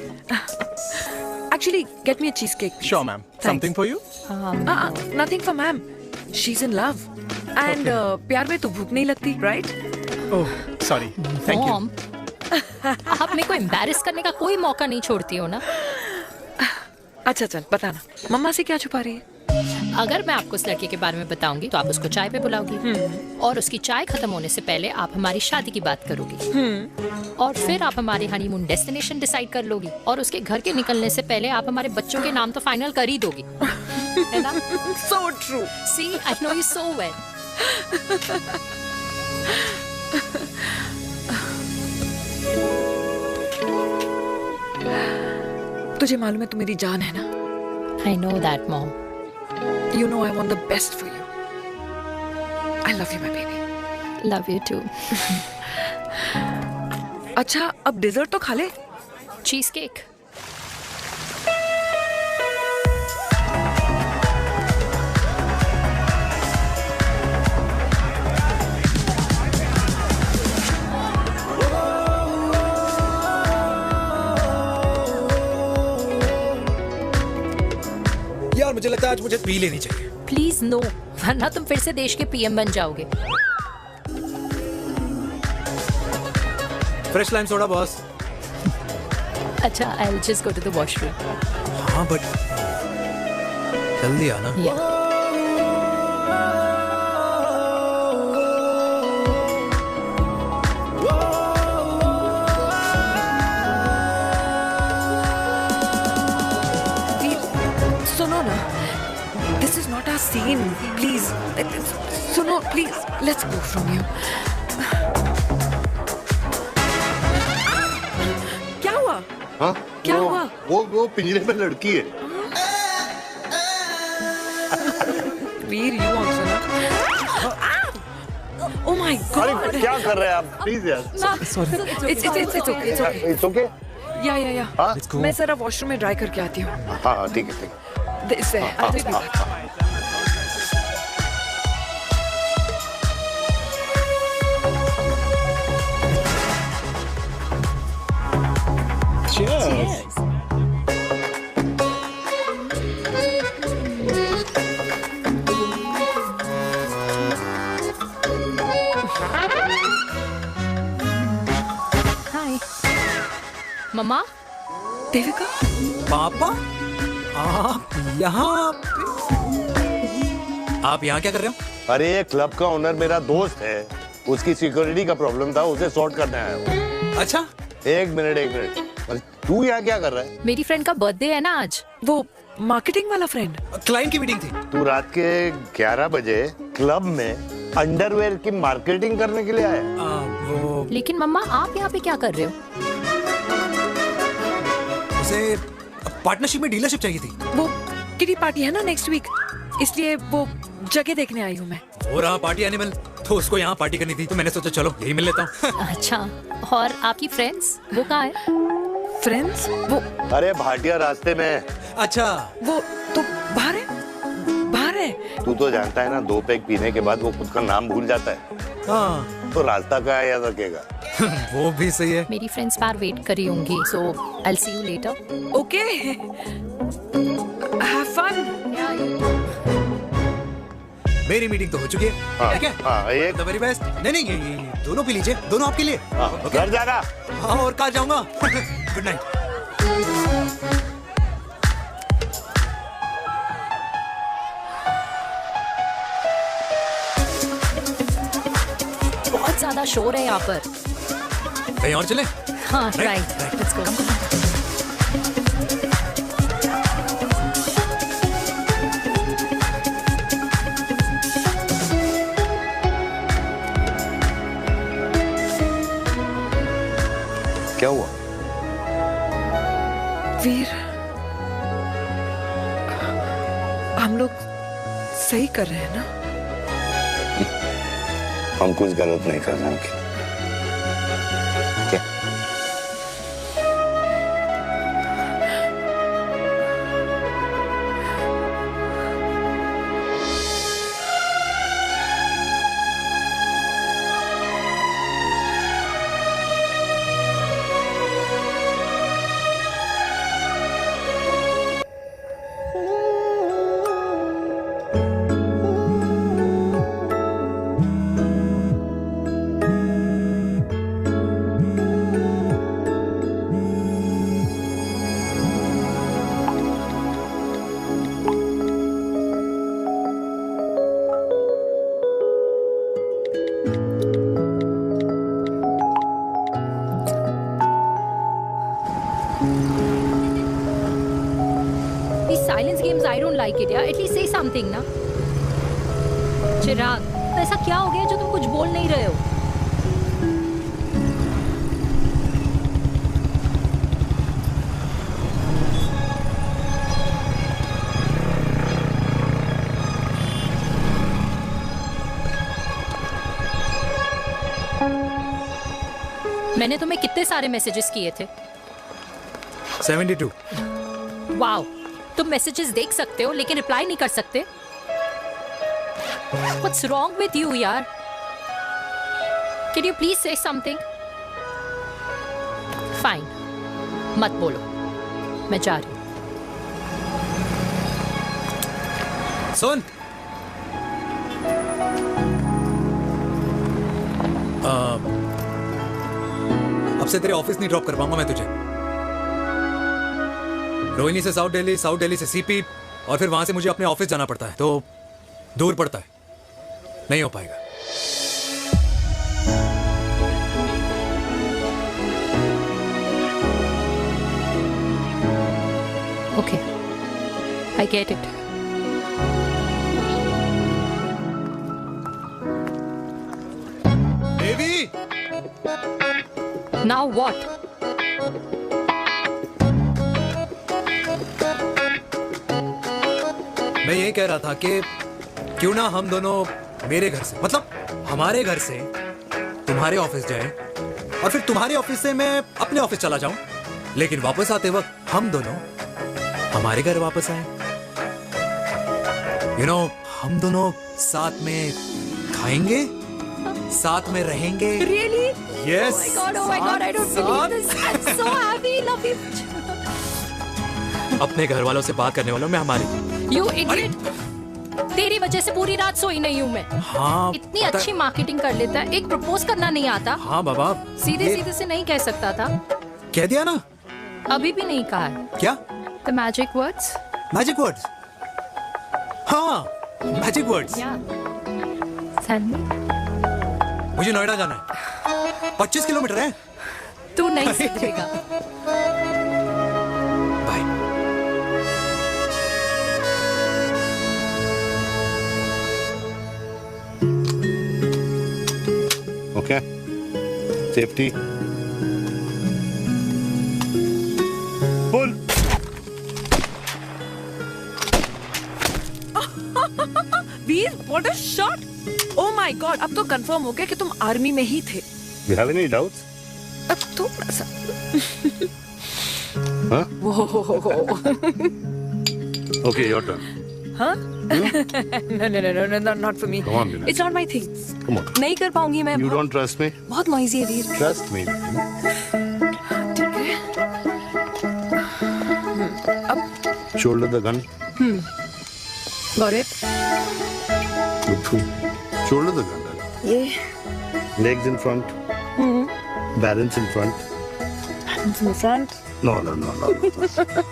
Actually, get me a cheesecake. Sure, ma'am. Something for you? Nothing for ma'am. She's in love. And प्यार में तो भूख नहीं लगती, right? Oh, sorry. Thank you. Mom, आप मेरे को एम्बैरेस करने का कोई मौका नहीं छोड़ती हो ना। अच्छा चल बताना, मम्मा से क्या छुपा रही है? अगर मैं आपको उस लड़के के बारे में बताऊंगी तो आप उसको चाय पे बुलाओगी, और उसकी चाय खत्म होने से पहले आप हमारी शादी की बात करोगी, और फिर आप हमारे हनीमून डेस्टिनेशन डिसाइड कर लोगी, और उसके घर के निकलने से पहले आप हमारे बच्चों के नाम तो फाइनल कर ही दोगी, है ना? So true. See, I know you so well. तुझे मालूम है तू मेरी जान है ना? I know that, Mom. You know I want the best for you. I love you, my baby. Love you too. अच्छा, अब डिजर्ट तो खा ले। Cheese cake. यार मुझे लगता है आज मुझे पी लेनी चाहिए। प्लीज नो, वरना तुम फिर से देश के पीएम बन जाओगे। Fresh lime soda boss. अच्छा, I'll just go to the washroom. हाँ बट जल्दी आना। Yeah. सुनो ना, this is not our scene. Please, सुनो please, let's go from here. क्या हुआ? हाँ? क्या हुआ? वो पिंजरे में लड़की है। वीर, you also ना? Oh my God! अरे क्या कर रहे हैं आप? Please यार। Sorry. It's okay. It's okay? या। हाँ? मैं जरा वॉशरूम में ड्राई करके आती हूँ। हाँ ठीक है। This way. I'll just be back. Cheers. Hi. मम्मा। देविका। पापा, आप यहाँ क्या कर रहे हो? अरे ये क्लब का ओनर मेरा दोस्त है, उसकी सिक्योरिटी का प्रॉब्लम था, उसे सॉर्ट करने आया हूँ। अच्छा, एक मिनट। अरे तू यहाँ क्या कर रहा है? मेरी फ्रेंड का बर्थडे है ना आज। वो मार्केटिंग वाला फ्रेंड। क्लाइंट की मीटिंग थी। तू रात के 11 बजे क्लब में अंडरवेयर की मार्केटिंग करने के लिए आया? लेकिन मम्मा, आप यहाँ पे क्या कर रहे हो? उसे पार्टनरशिप में डीलरशिप चाहिए थी। वो किटी पार्टी है ना नेक्स्ट वीक, इसलिए वो जगह देखने आई हूँ मैं। हो रहा पार्टी एनिमल, तो उसको यहाँ पार्टी करनी थी, तो मैंने सोचा चलो यही मिल लेता हूँ। अच्छा, और आपकी फ्रेंड्स वो कहाँ है? फ्रेंड्स वो, अरे भाटिया रास्ते में। अच्छा, वो तो बाहर है। तू तो जानता है ना, 2 पैक पीने के बाद वो खुद का नाम भूल जाता है। हाँ। तो रास्ता कहाँ याद रखेगा? वो भी सही है। मेरी फ्रेंड्स बाहर वेट कर रही होंगी, so I'll see you later. Okay. Have fun. मेरी मीटिंग तो हो चुकी है। ठीक है? एक द वेरी बेस्ट। नहीं, ये दोनों पी लीजिए, दोनों आपके लिए। घर जाना। हाँ, और कहाँ जाऊंगा। Good night. बहुत ज्यादा शोर है यहाँ पर। कहीं और चले? हाँ, राइट, लेट्स गो। क्या हुआ? वीर, हम लोग सही कर रहे हैं ना? हम कुछ गलत नहीं कर रहे हैं। क्या? These silence games, I don't like it, yeah. At least say something, ना. चिराग, ऐसा क्या हो गया जो तुम कुछ बोल नहीं रहे हो? मैंने तुम्हें कितने सारे मैसेजेस किए थे? 72। वाओ, तुम मैसेजेस देख सकते हो लेकिन रिप्लाई नहीं कर सकते? What's wrong with you, यार? Can you please say something? Fine, मत बोलो, मैं जा रही हूँ। सुन, अब से तेरे ऑफिस नहीं ड्रॉप कर पाऊंगा मैं तुझे। रोहिणी से साउथ दिल्ली से सीपी, और फिर वहां से मुझे अपने ऑफिस जाना पड़ता है, तो दूर पड़ता है, नहीं हो पाएगा। Okay, I get it. Devi! Now what? मैं ये कह रहा था कि क्यों ना हम दोनों मेरे घर से, मतलब हमारे घर से तुम्हारे ऑफिस जाए, और फिर तुम्हारे ऑफिस से मैं अपने ऑफिस चला जाऊं, लेकिन वापस आते वक्त हम दोनों हमारे घर वापस आए। यू नो, हम दोनों साथ में खाएंगे, साथ में रहेंगे। Really? Yes. Oh my God, I don't believe this. I'm so happy, love you. अपने घर वालों से बात करने वालों में हमारी। You idiot. तेरी वजह से पूरी रात सोई नहीं हूँ मैं। हाँ, इतनी अच्छी मार्केटिंग कर लेता है, एक प्रपोज करना नहीं आता। हाँ बाबा, सीधे से नहीं कह सकता था। कह दिया ना। अभी भी नहीं कहा है। क्या? The magic words. Magic words? हाँ, मैजिक वर्ड्स। Tell me. मुझे नोएडा जाना है, 25 किलोमीटर है। तू नहीं सीखेगा। Bye. Okay, safety full. Veer, what a shot! Oh my god, अब तो कंफर्म हो गया कि तुम आर्मी में ही थे। You have any doubts? अब थोड़ा सा। Huh? Whoa. Okay, your turn. Huh? No, not for me. Come on, Vinay. It's not my thing. Come on. नहीं कर पाऊंगी मैं। You don't trust me? बहुत नॉइजी है वीर। Trust me. ठीक है। अब Shoulder the gun. Got it. Good shoulder तक डाल, ये legs in front, balance in front. in front. No.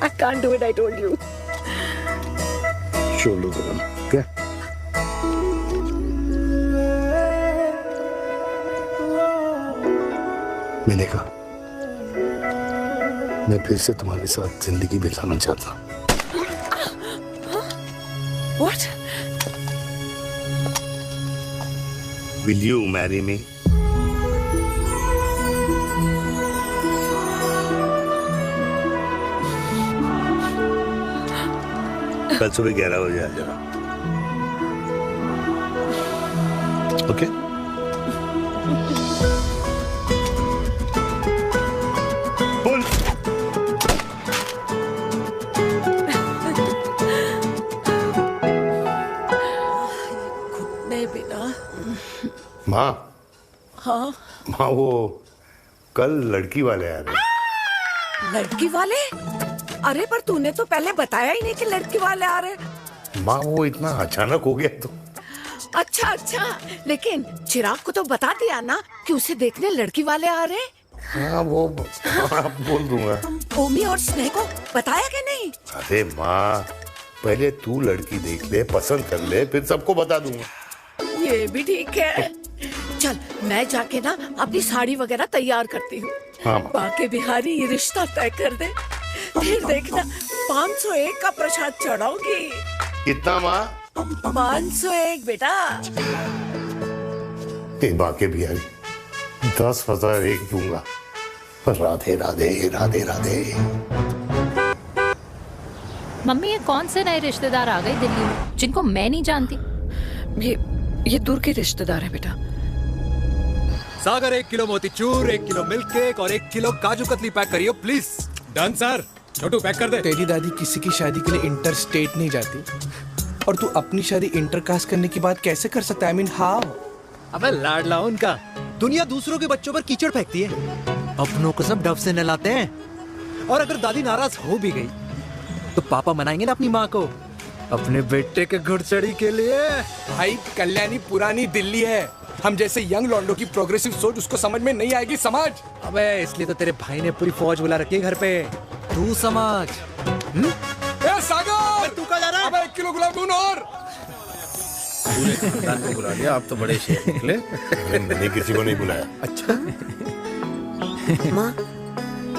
I can't do it, I told you. Shoulder तक डाल, okay? मैंने कहा मैं फिर से तुम्हारे साथ जिंदगी बिताना चाहता हूँ। What? Will you marry me? कल सुबह 11 बजे आ जाना। ओके? बोल। नहीं बेटा। माँ, हाँ। माँ वो कल लड़की वाले आ रहे। लड़की वाले? अरे पर तूने तो पहले बताया ही नहीं कि लड़की वाले आ रहे। माँ वो इतना अचानक हो गया तो। अच्छा, लेकिन चिराग को तो बता दिया ना कि उसे देखने लड़की वाले आ रहे। हाँ वो बोल दूंगा। ओमी और स्नेह को बताया कि नहीं? अरे माँ, पहले तू लड़की देख ले, पसंद कर ले, फिर सबको बता दूंगा। ये भी ठीक है। चल मैं जाके ना अपनी साड़ी वगैरह तैयार करती हूँ। हाँ। बाके बिहारी ये रिश्ता तय कर दे, फिर देखना 501 का प्रसाद चढ़ाऊंगी। कितना माँ? 501 बेटा। बाके बिहारी 10,001 दूंगा। राधे राधे राधे राधे। मम्मी ये कौन से नए रिश्तेदार आ गए दिल्ली में जिनको मैं नहीं जानती? ये दूर के रिश्तेदार है बेटा। Sagar 1 kilo motichoor, 1 kilo milk cake और 1 किलो काजू कतली पैक करियो प्लीज। Done sir. छोटू पैक कर दे। तेरी दादी किसी की शादी के लिए इंटर स्टेट नहीं जाती, और तू अपनी शादी इंटर कास्ट करने की बात कैसे कर सकता है? I mean, how? अबे लाडला उनका। दुनिया दूसरों के बच्चों पर कीचड़ फेंकती है, अपनों को सब डब से नहलाते हैं। और अगर दादी नाराज हो भी गई तो पापा मनाएंगे ना अपनी माँ को अपने बेटे के घुड़चढ़ी के लिए। भाई कल्याणी पुरानी दिल्ली है, हम जैसे यंग लॉन्डो की प्रोग्रेसिव सोच उसको समझ में नहीं आएगी। समझ। अबे इसलिए तो तेरे भाई ने पूरी फौज बुला रखी है घर पे, तू समझ। ए सागर, तू कहाँ जा रहा है? अबे 1 किलो गुलाब जामुन और। पूरे खानदान को बुला लिया, आप तो बड़े शेर निकले। मैंने किसी को नहीं बुलाया। अच्छा। माँ,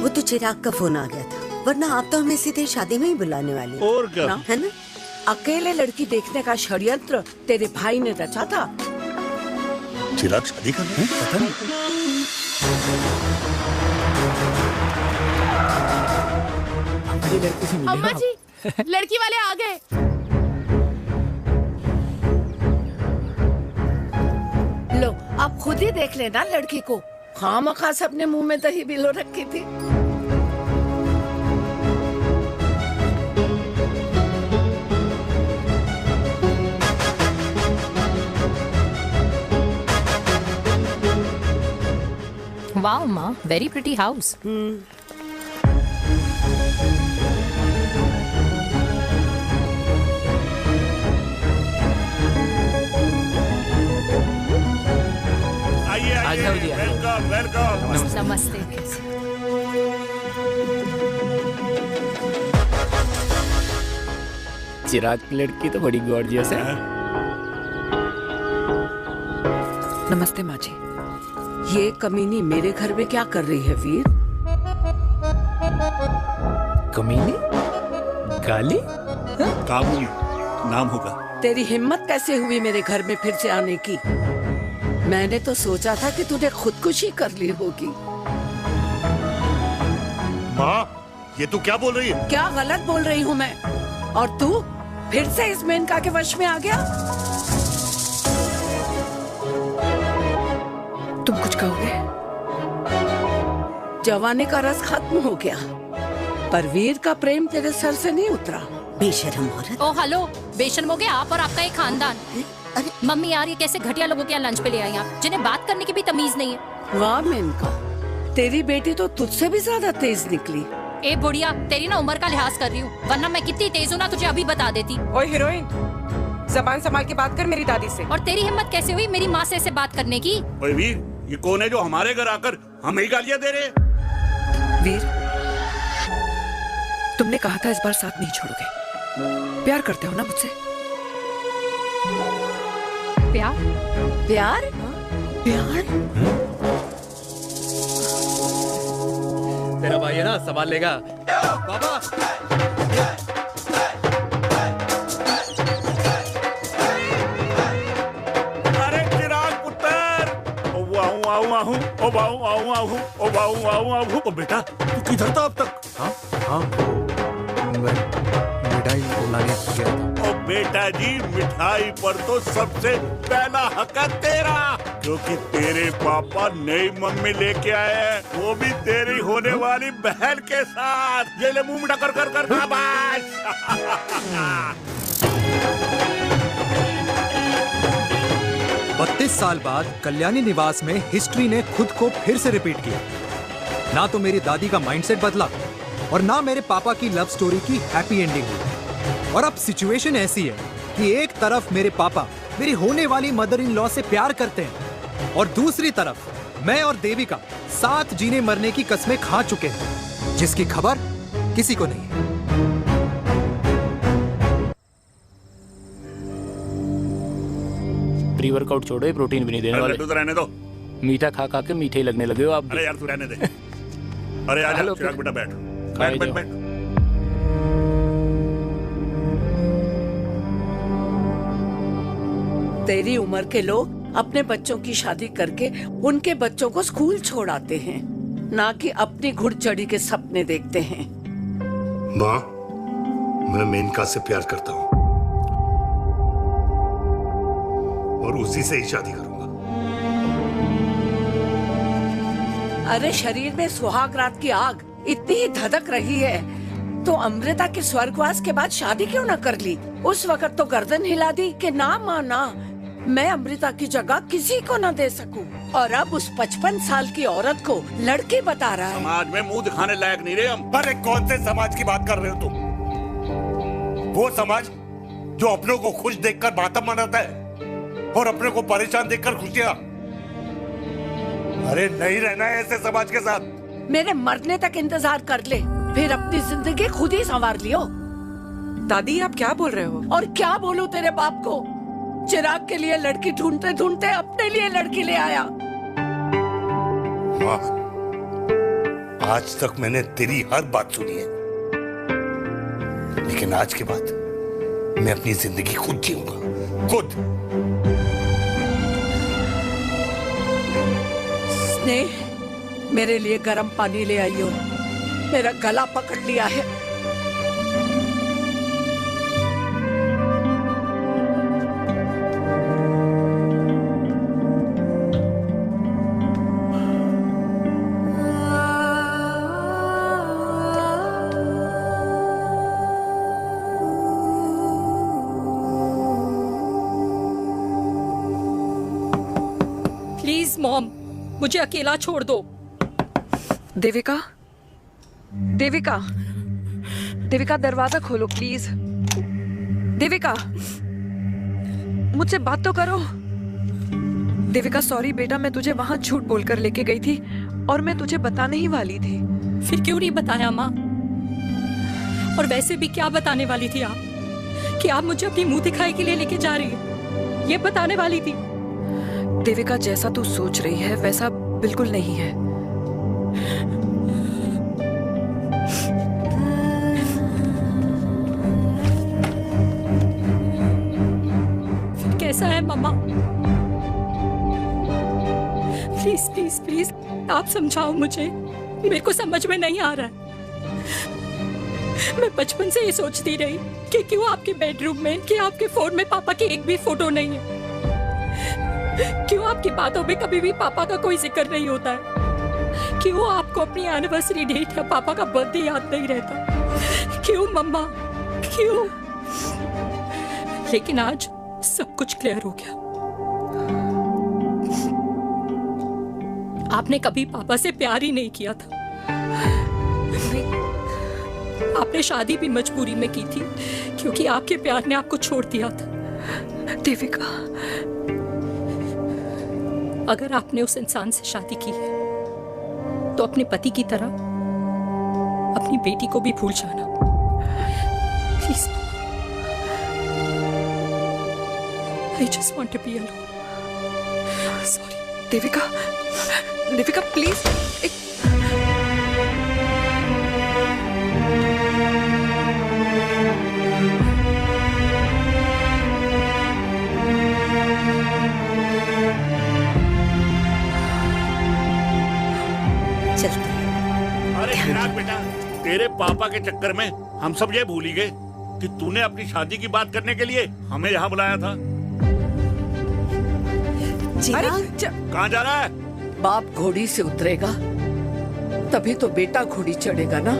वो तो चिराग का फोन आ गया था, वरना आप तो हमें सीधे शादी में ही बुलाने वाले। और क्या? है ना? अकेले लड़की देखने का षड्यंत्र तेरे भाई ने रचा था। चिराग शादी कर रहे हैं? पता नहीं। अम्मा जी, लड़की वाले आ गए। लो आप खुद ही देख लेना लड़की को। खामखा सबने मुंह में दही बिलो रखी थी। वाओ माँ, वेरी प्रिटी हाउस। आइए, वेलकम वेलकम। नमस्ते। चिराग की लड़की तो बड़ी गॉर्जियस है। नमस्ते माँ जी। ये कमीनी मेरे घर में क्या कर रही है वीर? कमीनी? गाली? काबू नाम होगा। तेरी हिम्मत कैसे हुई मेरे घर में फिर से आने की? मैंने तो सोचा था कि तूने खुदकुशी कर ली होगी। माँ, ये तू क्या बोल रही है? क्या गलत बोल रही हूँ मैं? और तू फिर से इस मेनका के वश में आ गया? तुम कुछ कहोगे? जवानी का रस खत्म हो गया, पर वीर का प्रेम तेरे सर से नहीं उतरा। बेशरम औरत। ओ हेलो, बेशर्म हो गए आप और आपका एक खानदान। मम्मी यार, ये कैसे घटिया लोगों के यहाँ लंच पे ले आई आप, जिन्हें बात करने की भी तमीज नहीं है। वाह मेनका, तेरी बेटी तो तुझसे भी ज्यादा तेज निकली। ए बुढ़िया, तेरी ना उम्र का लिहाज कर रही हूँ, वरना मैं कितनी तेज हूँ ना तुझे अभी बता देती। ओए हीरोइन, जबान संभाल के बात कर मेरी दादी से। और तेरी हिम्मत कैसे हुई मेरी माँ से ऐसे बात करने की? ओए वीर, ये कौन है जो हमारे घर आकर हमें ही गालियां दे रहे हैं? वीर, तुमने कहा था इस बार साथ नहीं छोड़ोगे। प्यार करते हो ना मुझसे? प्यार? प्यार? प्यार? तेरा भाई है ना, संभाल लेगा। बाबा अरे चिराग पुत्र, ओ बेटा, तू किधर था अब तक? हाँ मिठाई लाने गया था। ओ बेटा जी, मिठाई पर तो सबसे पहला हक है तेरा, क्योंकि तेरे पापा नई मम्मी लेके आए हैं, वो भी तेरी होने वाली बहन के साथ। ये ले मुंह मीठा कर कर कर शाबाश। 32 साल बाद कल्याणी निवास में हिस्ट्री ने खुद को फिर से रिपीट किया। ना तो मेरी दादी का माइंडसेट बदला और ना मेरे पापा की लव स्टोरी की हैप्पी एंडिंग हुई। और अब सिचुएशन ऐसी है कि एक तरफ मेरे पापा मेरी होने वाली मदर इन लॉ से प्यार करते हैं और दूसरी तरफ मैं और देविका साथ जीने मरने की कस्में खा चुके हैं, जिसकी खबर किसी को नहीं है। प्री वर्कआउट छोड़ो, ये प्रोटीन भी नहीं देने वाले। तो रहने दो, मीठा खा खा के मीठे ही लगने लगे हो आप। अरे यार तू रहने दे। अरे आजा चिराग बेटा, बैठ बैठ बैठ बैठ। तेरी उम्र के लोग अपने बच्चों की शादी करके उनके बच्चों को स्कूल छोड़ाते हैं, ना कि अपनी घुड़चढ़ी के सपने देखते हैं। माँ, मैं मेनका से प्यार करता हूँ और उसी से ही शादी करूंगा। अरे शरीर में सुहाग रात की आग इतनी ही धधक रही है तो अमृता के स्वर्गवास के बाद शादी क्यों न कर ली? उस वक्त तो गर्दन हिला दी कि ना माना, मैं अमृता की जगह किसी को न दे सकूं। और अब उस 55 साल की औरत को लड़के बता रहा है। समाज में मुंह दिखाने लायक नहीं रहे हम। अरे कौन से समाज की बात कर रहे हो तुम? वो समाज जो अपनों को खुश देखकर मातम मनाता है और अपने को परेशान देखकर खुशियां। अरे नहीं रहना है ऐसे समाज के साथ। मेरे मरने तक इंतजार कर ले, फिर अपनी जिंदगी खुद ही संवार लियो। दादी आप क्या बोल रहे हो? और क्या बोलूं तेरे बाप को? चिराग के लिए लड़की ढूंढते ढूंढते अपने लिए लड़की ले आया। माँ, आज तक मैंने तेरी हर बात सुनी है, लेकिन आज के बाद मैं अपनी जिंदगी खुद जीऊंगा, खुद। स्नेह, मेरे लिए गर्म पानी ले आइयो, मेरा गला पकड़ लिया है। प्लीज मॉम, मुझे अकेला छोड़ दो। देविका, देविका, देविका दरवाजा खोलो प्लीज। देविका, मुझसे बात तो करो। देविका सॉरी बेटा, मैं तुझे वहां झूठ बोलकर लेके गई थी और मैं तुझे बताने ही वाली थी। फिर क्यों नहीं बताया माँ? और वैसे भी क्या बताने वाली थी आप? कि आप मुझे अपनी मुंह दिखाई के लिए लेके जा रही है, ये बताने वाली थी। देविका, जैसा तू सोच रही है वैसा बिल्कुल नहीं है। फिर कैसा है मम्मा? प्लीज प्लीज प्लीज आप समझाओ मुझे, मेरे को समझ में नहीं आ रहा है। मैं बचपन से ये सोचती रही कि क्यों आपके बेडरूम में, कि आपके फोन में पापा की एक भी फोटो नहीं है, क्यों आपकी बातों में कभी भी पापा का कोई जिक्र नहीं होता है, क्यों आपको अपनी एनिवर्सरी डेट या पापा का बर्थडे याद नहीं रहता, क्यों मम्मा, क्यों? लेकिन आज सब कुछ क्लियर हो गया। आपने कभी पापा से प्यार ही नहीं किया था। आपने शादी भी मजबूरी में की थी क्योंकि आपके प्यार ने आपको छोड़ दिया था। देविका, अगर आपने उस इंसान से शादी की है तो अपने पति की तरह अपनी बेटी को भी भूल जाना please. I just want to be alone. Sorry, Devika, Devika please. अरे चिराग बेटा, तेरे पापा के चक्कर में हम सब ये भूल ही गए कि तूने अपनी शादी की बात करने के लिए हमें यहाँ बुलाया था। कहाँ जा रहा है? बाप घोड़ी से उतरेगा तभी तो बेटा घोड़ी चढ़ेगा ना।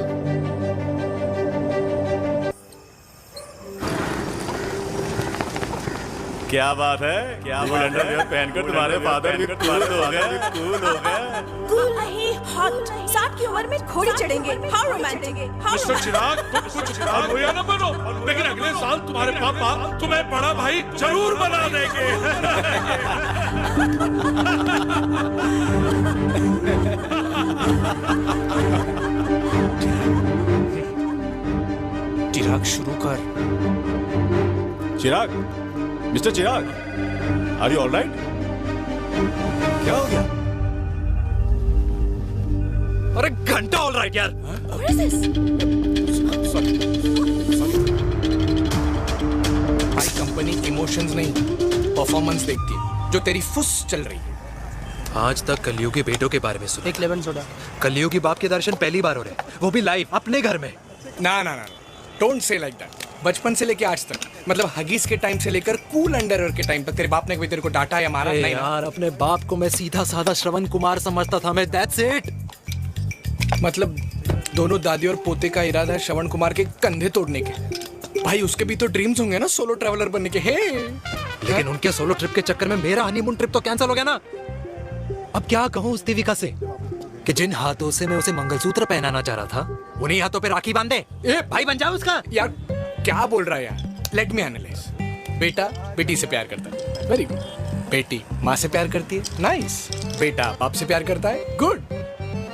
क्या बात है, क्या बात है, पहनकर तुम्हारे फादर भी कूल हो गए, कूल हो गए। कूल नहीं, हॉट। 60 की उम्र में घोड़ी चढ़ेंगे, हाउ रोमांटिक। मिस्टर चिराग, तुम कुछ चिराग हो या न बनो, लेकिन अगले साल तुम्हारे पापा तुम्हें बड़ा भाई जरूर बना देंगे। चिराग शुरू कर। Chirag, Mr Chirag, are you all right? क्या हो गया? अरे घंटा ऑल राइट यार। भाई कंपनी इमोशंस नहीं परफॉर्मेंस देखती है, जो तेरी फुस चल रही है। आज तक कलयुगी बेटों के बारे में सुना। एक लेमन सोडा। कलयुगी बाप के दर्शन पहली बार हो रहे हैं, वो भी लाइव अपने घर में। ना ना ना, डोंट से लाइक दैट। बचपन से लेके आज तक, मतलब हगीज के टाइम से लेकर कूल अंडरवेयर के टाइम तक तेरे बाप ने कभी तेरे को डांटा या मारा? नहीं यार, अपने बाप को मैं सीधा साधा श्रवण कुमार समझता था मैं, दैट्स इट। मतलब दोनों दादी और पोते का इरादा है श्रवण कुमार के कंधे तोड़ने के। भाई उसके भी तो ड्रीम्स होंगे ना सोलो ट्रैवलर बनने के। लेकिन उनके सोलो ट्रिप के चक्कर में मेरा हनीमून ट्रिप तो कैंसिल हो गया ना। अब क्या कहूँ उस देविका से कि जिन हाथों से मैं उसे मंगलसूत्र पहनाना चाह रहा था, उन्हीं हाथों पे राखी बांध दे। भाई बन जाओ उसका। यार क्या बोल रहा है यार? Let me analyse. बेटा बेटी से प्यार करता है, वेरी गुड। बेटी माँ से प्यार करती है, नाइस। बेटा बाप से प्यार करता है, गुड।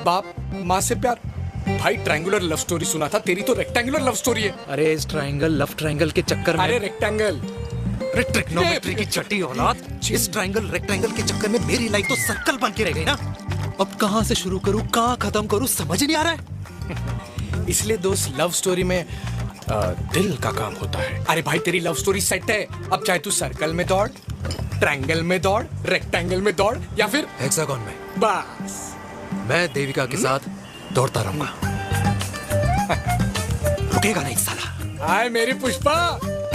बाप माँ से प्यार। भाई ट्रायंगुलर लव स्टोरी सुना था, तेरी तो रेक्टेंगुलर लव स्टोरी है। अरे इस ट्रायंगल लव ट्रायंगल के चक्कर में, अरे रेक्टेंगल, ट्रिग्नोमेट्री की छठी औलाद, इस ट्रायंगल रेक्टेंगल के चक्कर में मेरी लाइफ तो सर्कल बन के रह गई ना। अब कहाँ से शुरू करूँ, कहाँ खत्म करूँ, समझ नहीं आ रहा है। इसलिए दोस्त लव स्टोरी में दिल का काम होता है। अरे भाई तेरी लव स्टोरी सेट है, अब चाहे तू सर्कल में दौड़, ट्रायंगल में दौड़, रेक्टेंगल में दौड़ या फिर हेक्सागोन में, बस मैं देविका के साथ दौड़ता रहूंगा। रुकेगा नहीं साला। हाय मेरी पुष्पा,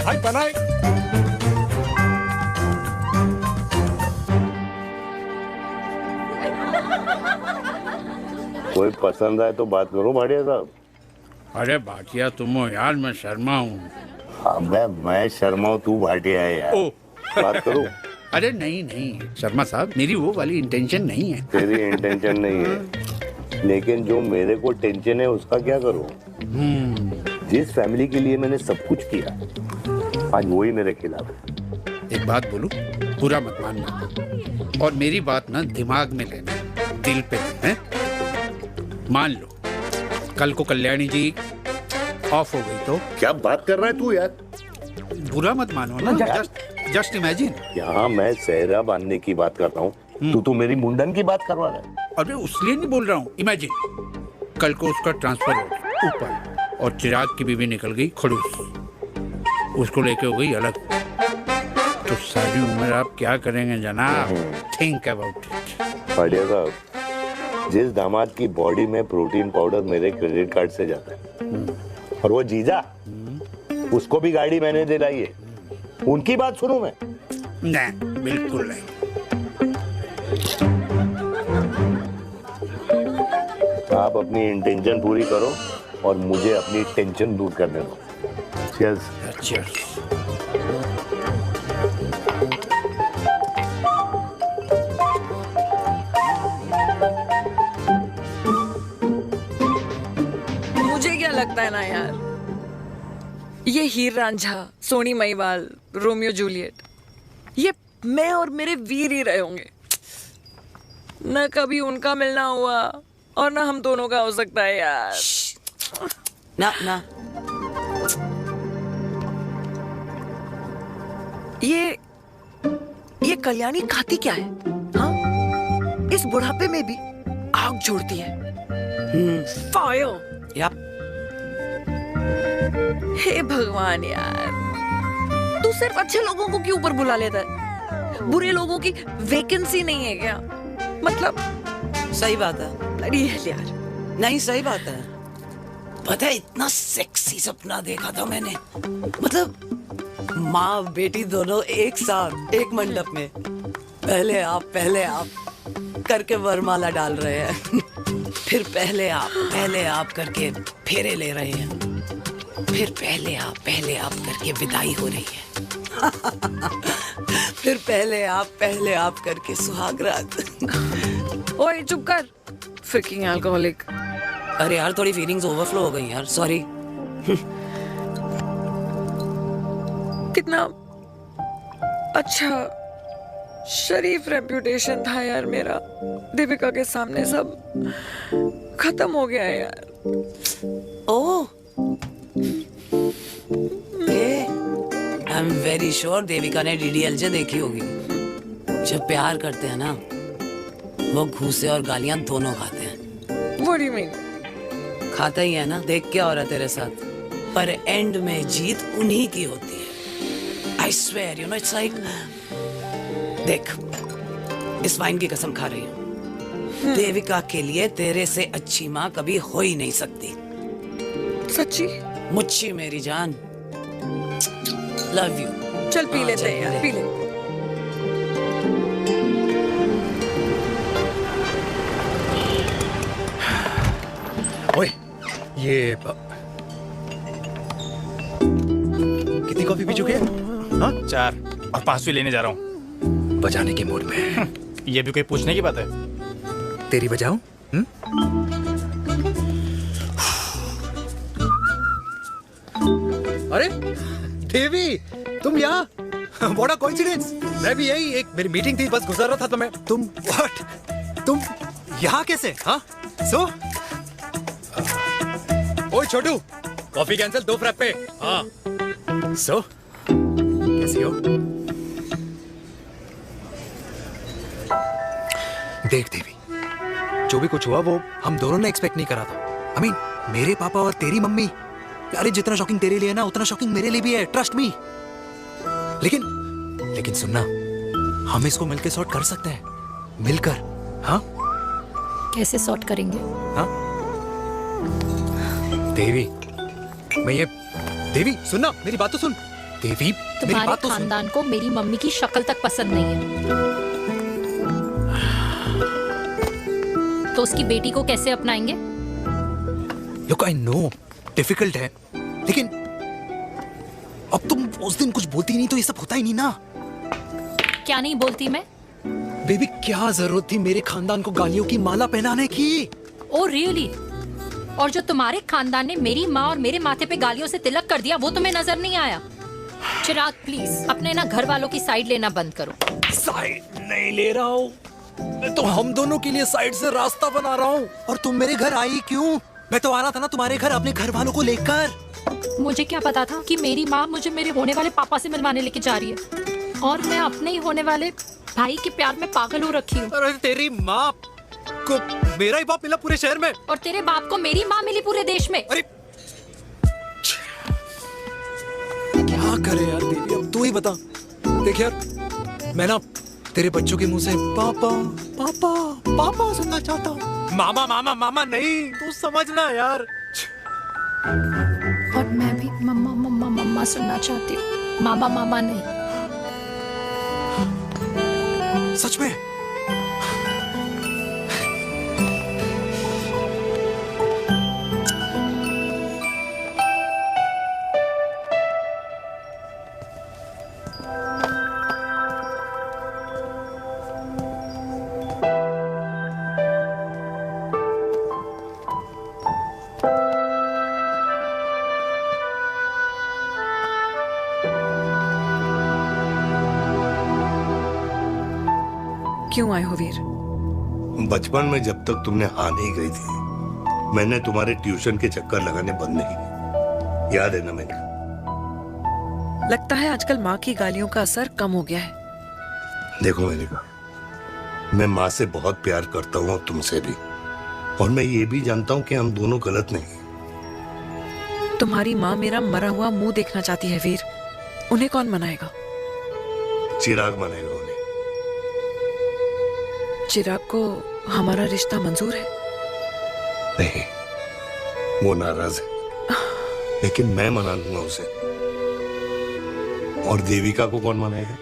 हाय बनाए। कोई पसंद आए तो बात करो भाटिया साहब। अरे भाटिया तुम हो यार, मैं शर्मा हूँ। मैं शर्मा हूँ, तू भाटिया है यार। बात करो। अरे नहीं नहीं शर्मा साहब, मेरी वो वाली इंटेंशन नहीं है। तेरी इंटेंशन नहीं है, लेकिन जो मेरे को टेंशन है उसका क्या करूँ? जिस फैमिली के लिए मैंने सब कुछ किया, आज वही मेरे खिलाफ है। एक बात बोलूं, बुरा मत मानना, और मेरी बात ना दिमाग में लेना, दिल पे है। मान लो कल को कल्याणी जी ऑफ हो गई तो क्या बात कर रहा है तू यार? बुरा मत मानो ना, जस्ट इमेजिन। यहाँ मैं सेहरा बांधने की बात कर रहा हूँ, तू मेरी मुंडन की बात करवा रहा है। अरे उसलिए नहीं बोल रहा हूँ, इमेजिन कल को उसका ट्रांसफर हो गया ऊपर और चिराग की बीवी निकल गई खड़ूस, उसको लेके हो गई अलग, तो सारी उम्र आप क्या करेंगे जनाब? Think about it. भाटिया साहब, जिस दामाद की बॉडी में प्रोटीन पाउडर मेरे क्रेडिट कार्ड से जाता है, और वो जीजा, उसको भी गाड़ी मैंने दिलाई है, उनकी बात सुनूं मैं? नहीं, बिल्कुल नहीं। आप अपनी इंटेंशन पूरी करो और मुझे अपनी टेंशन दूर करने दो। Cheers. Cheers. मुझे क्या लगता है ना यार, ये हीर रांझा, सोनी महिवाल, रोमियो जूलियट, ये मैं और मेरे वीर ही रहे होंगे। न कभी उनका मिलना हुआ और ना हम दोनों का हो सकता है यार। ना ना, ये कल्याणी खाती क्या है? हाँ, इस बुढ़ापे में भी आग जोड़ती है। फायर। यप। हे भगवान यार, तू सिर्फ अच्छे लोगों को क्यों ऊपर बुला लेता है? बुरे लोगों की वैकेंसी नहीं है क्या? मतलब सही बात है। अरे यार, नहीं सही बात है। पता है इतना सेक्सी सपना देखा था मैंने, मतलब माँ बेटी दोनों एक साथ एक मंडप में, पहले आप करके वरमाला डाल रहे हैं, फिर पहले आप करके फेरे ले रहे हैं, फिर पहले आप करके विदाई हो रही है, फिर पहले आप करके सुहाग रात। ओए चुप कर, फ्रिकिंग अल्कोहलिक। अरे यार थोड़ी फीलिंग्स ओवरफ्लो हो गई यार, सॉरी। कितना अच्छा शरीफ रेप्यूटेशन था यार मेरा, दीपिका के सामने सब खत्म हो गया है यार। Oh, I am very sure Devika ने डीडीएलजे देखी होगी। जब प्यार करते हैं ना, वो घूसे और गालियां दोनों खाते हैं। What do you mean? खाता ही है ना, देख क्या हो रहा है तेरे साथ, पर एंड में जीत उन्हीं की होती है। I swear, you know, it's like, देख, इस वाइन की कसम खा रही हूँ, देविका के लिए तेरे से अच्छी माँ कभी हो ही नहीं सकती। सच्ची? मुच्छी मेरी जान, लव यू। चल पी लेते हैं यार, पी ले। ओए, ये कितनी कॉफी पी चुके हैं? हाँ? 4 और 5वीं लेने जा रहा हूँ। बजाने के मूड में। ये भी कोई पूछने की बात है? तेरी बजाऊं? अरे देवी, तुम यहाँ? What a coincidence! मैं भी यही, एक मेरी मीटिंग थी, बस गुजर रहा था तो मैं, तुम यहाँ कैसे? हाँ? So? ओए छोटू, कॉफी कैंसिल, 2 फ्रैप पे। हाँ। So? कैसी हो? देख देवी, जो भी कुछ हुआ वो हम दोनों ने एक्सपेक्ट नहीं करा था। I mean, मेरे पापा और तेरी मम्मी, अरे जितना शॉकिंग तेरे लिए ना, उतना शॉकिंग मेरे लिए भी है, ट्रस्ट मी। लेकिन सुनना, हम इसको मिलकर सॉर्ट कर सकते हैं, मिलकर। हाँ? कैसे सॉर्ट करेंगे? हाँ? देवी, देवी सुनना, मेरी बात तो सुन। देवी, मेरी बात तो सुन। खानदान को मेरी मम्मी की शक्ल तक पसंद नहीं है, तो उसकी बेटी को कैसे अपनाएंगे? Look, I know, डिफिकल्ट है, लेकिन अब तुम उस दिन कुछ बोलती नहीं तो ये सब होता ही नहीं ना। क्या नहीं बोलती मैं? बेबी, क्या जरूरत थी मेरे खानदान को गालियों की माला पहनाने की? Oh really? और जो तुम्हारे खानदान ने मेरी माँ और मेरे माथे पे गालियों से तिलक कर दिया, वो तुम्हें नजर नहीं आया? चिराग प्लीज अपने ना घर वालों की साइड लेना बंद करो। साइड नहीं ले रहा हूँ, मैं तो हम दोनों के लिए साइड से रास्ता बना रहा हूँ। और तुम मेरे घर आई क्यों? मैं तो आ रहा था ना तुम्हारे घर अपने घर वालों को लेकर। मुझे क्या पता था कि मेरी माँ मुझे मेरे होने वाले पापा से मिलवाने लेके जा रही है, और मैं अपने ही होने वाले भाई के प्यार में पागल हो रखी हूँ। अरे तेरी माँ को मेरा ही बाप मिला पूरे शहर में, और तेरे बाप को मेरी माँ मिली पूरे देश में। अरे क्या करे यार देवी, अब तू ही बता। देख यार, मैं ना तेरे बच्चों के मुंह से पापा पापा पापा सुनना चाहता हूँ, मामा मामा मामा नहीं, तू समझना यार। और मैं भी मम्मा मम्मा मम्मा सुनना चाहती हूँ, मामा मामा नहीं। सच में? क्यों आए हो वीर? बचपन में जब तक तुमने हाँ नहीं कही थी, मैंने तुम्हारे ट्यूशन के चक्कर लगाने बंद नहीं किए। याद है ना मेरे? लगता है आजकल माँ की गालियों का असर कम हो गया है। देखो मेरे का, मैं माँ से बहुत प्यार करता हूँ और तुमसे भी, और मैं ये भी जानता हूँ कि हम दोनों गलत नहीं। तुम्हारी माँ मेरा मरा हुआ मुंह देखना चाहती है वीर। उन्हें कौन मनाएगा? चिराग मनाएगा उन्हें। चिराग को हमारा रिश्ता मंजूर है? नहीं, वो नाराज है, लेकिन मैं मना लूंगा उसे। और देविका को कौन मनाएगा?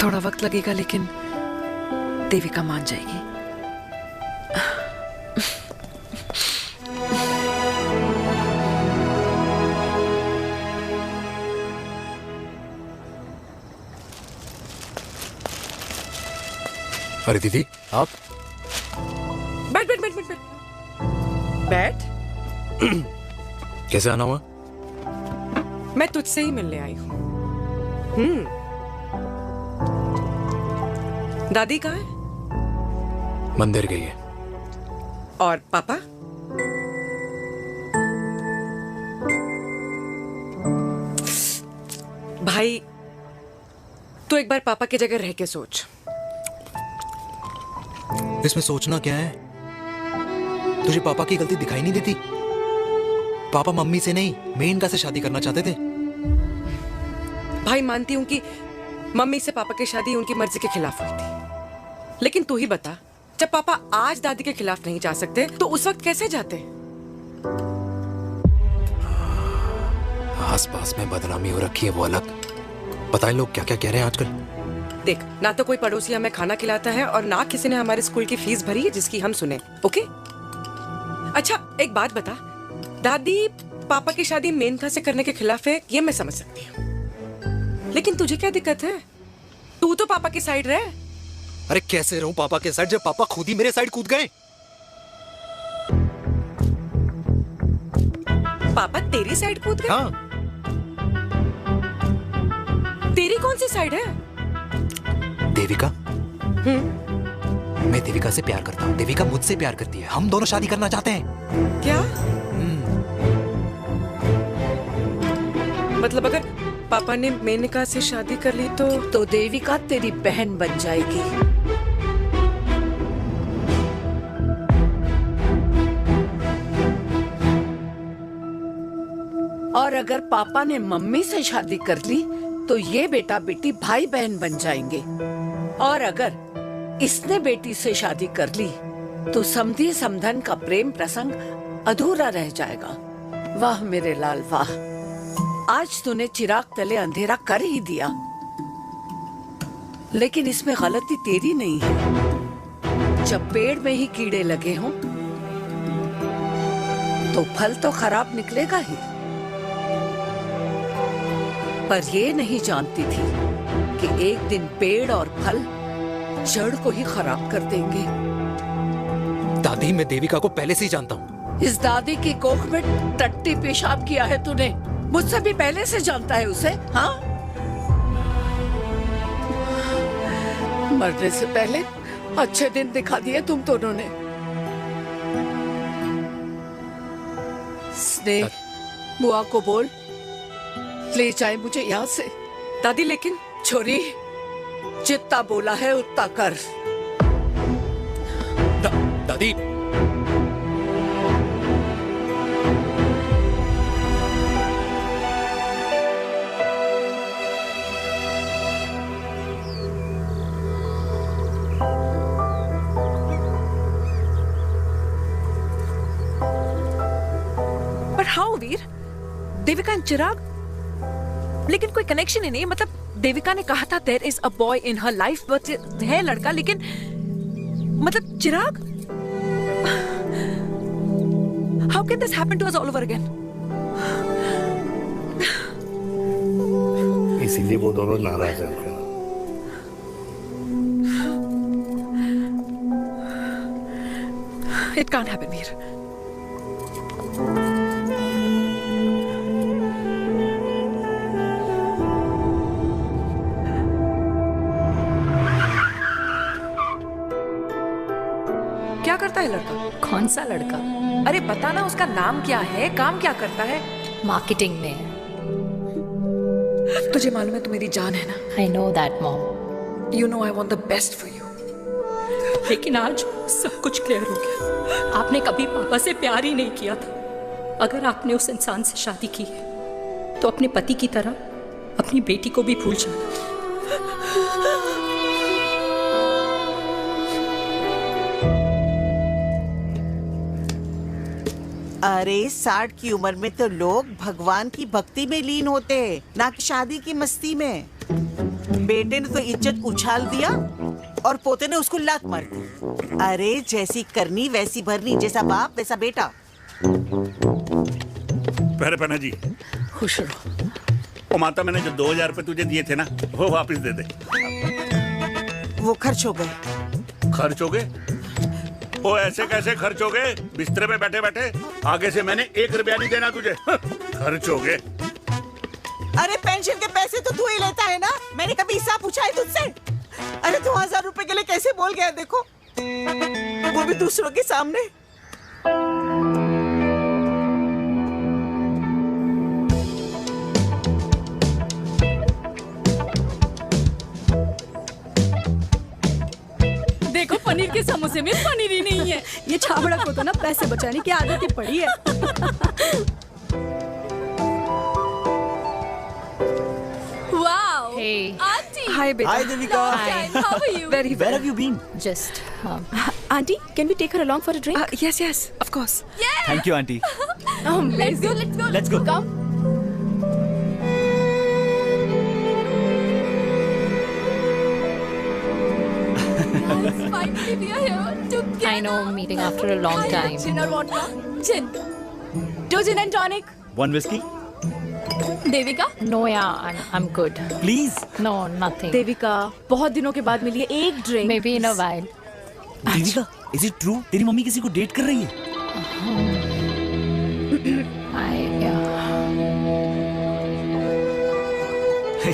थोड़ा वक्त लगेगा, लेकिन देविका मान जाएगी। अरे दीदी, आप बैठ बैठ बैठ बैठ बैठ। कैसे आना हुआ? मैं तुझसे ही मिलने आई हूँ। दादी कहाँ है? मंदिर गई है। और पापा? भाई, तू एक बार पापा की जगह रह के सोच। इसमें सोचना क्या है? तुझे पापा की गलती दिखाई नहीं देती? पापा मम्मी से नहीं, मेनका से शादी करना चाहते थे। भाई, मानती हूँ कि मम्मी से पापा की शादी उनकी मर्जी के खिलाफ हुई थी, लेकिन तू ही बता, जब पापा आज दादी के खिलाफ नहीं जा सकते तो उस वक्त कैसे जाते? आस-पास में बदनामी हो रखी है, वो अलग। पता है लोग क्या क्या कह रहे हैं आजकल? देख, ना तो कोई पड़ोसी हमें खाना खिलाता है और ना किसी ने हमारे स्कूल की फीस भरी है जिसकी हम सुने। ओके? अच्छा, एक बात बता, दादी पापा की शादी मेनका से करने के खिलाफ है, ये मैं समझ सकती हूँ, लेकिन तुझे क्या दिक्कत है? तू तो पापा की साइड रहे। अरे कैसे रहूं पापा के साइड जब पापा खुद ही मेरे साइड कूद गए? पापा तेरी साइड कूद गए? हाँ। तेरी कौन सी साइड है? देविका। मैं देविका से प्यार करता हूँ, देविका मुझसे प्यार करती है, हम दोनों शादी करना चाहते हैं। क्या? मतलब अगर पापा ने मेनका से शादी कर ली तो देविका तेरी बहन बन जाएगी। और अगर पापा ने मम्मी से शादी कर ली तो ये बेटा बेटी भाई बहन बन जाएंगे। और अगर इसने बेटी से शादी कर ली तो समधी समधन का प्रेम प्रसंग अधूरा रह जाएगा। वाह मेरे लाल वाह, आज तूने चिराग तले अंधेरा कर ही दिया, लेकिन इसमें गलती तेरी नहीं है। जब पेड़ में ही कीड़े लगे हों तो फल तो खराब निकलेगा ही। पर ये नहीं जानती थी कि एक दिन पेड़ और फल जड़ को ही खराब कर देंगे। दादी, मैं देविका को पहले से ही जानता हूँ। इस दादी की कोख में टट्टी पेशाब किया है तूने, मुझसे भी पहले से जानता है उसे। हाँ, मरने से पहले अच्छे दिन दिखा दिए तुम दोनों ने। स्नेह, बुआ को बोल ले जाए मुझे यहाँ से। दादी, लेकिन छोरी, जितना बोला है उतना कर। दादी, पर हाउ वीर? देविका एंड चिराग, लेकिन कोई कनेक्शन ही नहीं। मतलब देविका ने कहा था there is a boy in her life, but है लड़का, लेकिन मतलब Chirag, how can this happen to us all over again? इसीलिए वो दोनों नाराज हैं। It can't happen Veer. है लड़का? कौन सा लड़का? अरे बता ना, उसका नाम क्या है, काम क्या करता है? मार्केटिंग में है। तुझे मालूम है तू मेरी जान है ना? I know that mom. You know I want the best for you. लेकिन आज सब कुछ क्लियर हो गया। आपने कभी पापा से प्यार ही नहीं किया था। अगर आपने उस इंसान से शादी की है तो अपने पति की तरह अपनी बेटी को भी भूल जाना। अरे 60 की उम्र में तो लोग भगवान की भक्ति में लीन होते हैं, ना कि शादी की मस्ती में। बेटे ने तो इज्जत उछाल दिया और पोते ने उसको लात मार दी। अरे जैसी करनी वैसी भरनी, जैसा बाप वैसा बेटा। पहले पन्ना जी खुश रहो। ओ माता, मैंने जो 2000 रुपए तुझे दिए थे ना, वो वापस दे दे। वो खर्च हो गए। खर्च हो गए? ओ ऐसे कैसे खर्च हो गए? बिस्तर पे बैठे बैठे। आगे से मैंने 1 रुपया नहीं देना तुझे। खर्च हो गए। अरे पेंशन के पैसे तो तू ही लेता है ना, मैंने कभी हिसाब पूछा है तुझसे? अरे 2000 रुपए के लिए कैसे बोल गया देखो, वो भी दूसरों के सामने। देखो पनीर के समोसे में पनीर ही नहीं है। ये छाबड़ा को तो ना पैसे बचाने की आदत ही पड़ी है। Wow! Hey. Auntie! Hi बेटा। Hi Devika. How are you? Very well. Where have you been? Just Auntie, can we take her along for a drink? Yes, yes, of course. Yeah! Thank you, auntie. Let's go, let's go. Let's go. Come. Guys, finally we are here together. I know, meeting after a long time. Gin or vodka? Gin. 2 gin and tonic. One whiskey? Devika? No, yeah, I'm good. Please. No, nothing. Devika, बहुत दिनों के बाद मिली है, एक drink. Maybe in a while. Devika, is it true? तेरी मम्मी किसी को डेट कर रही है?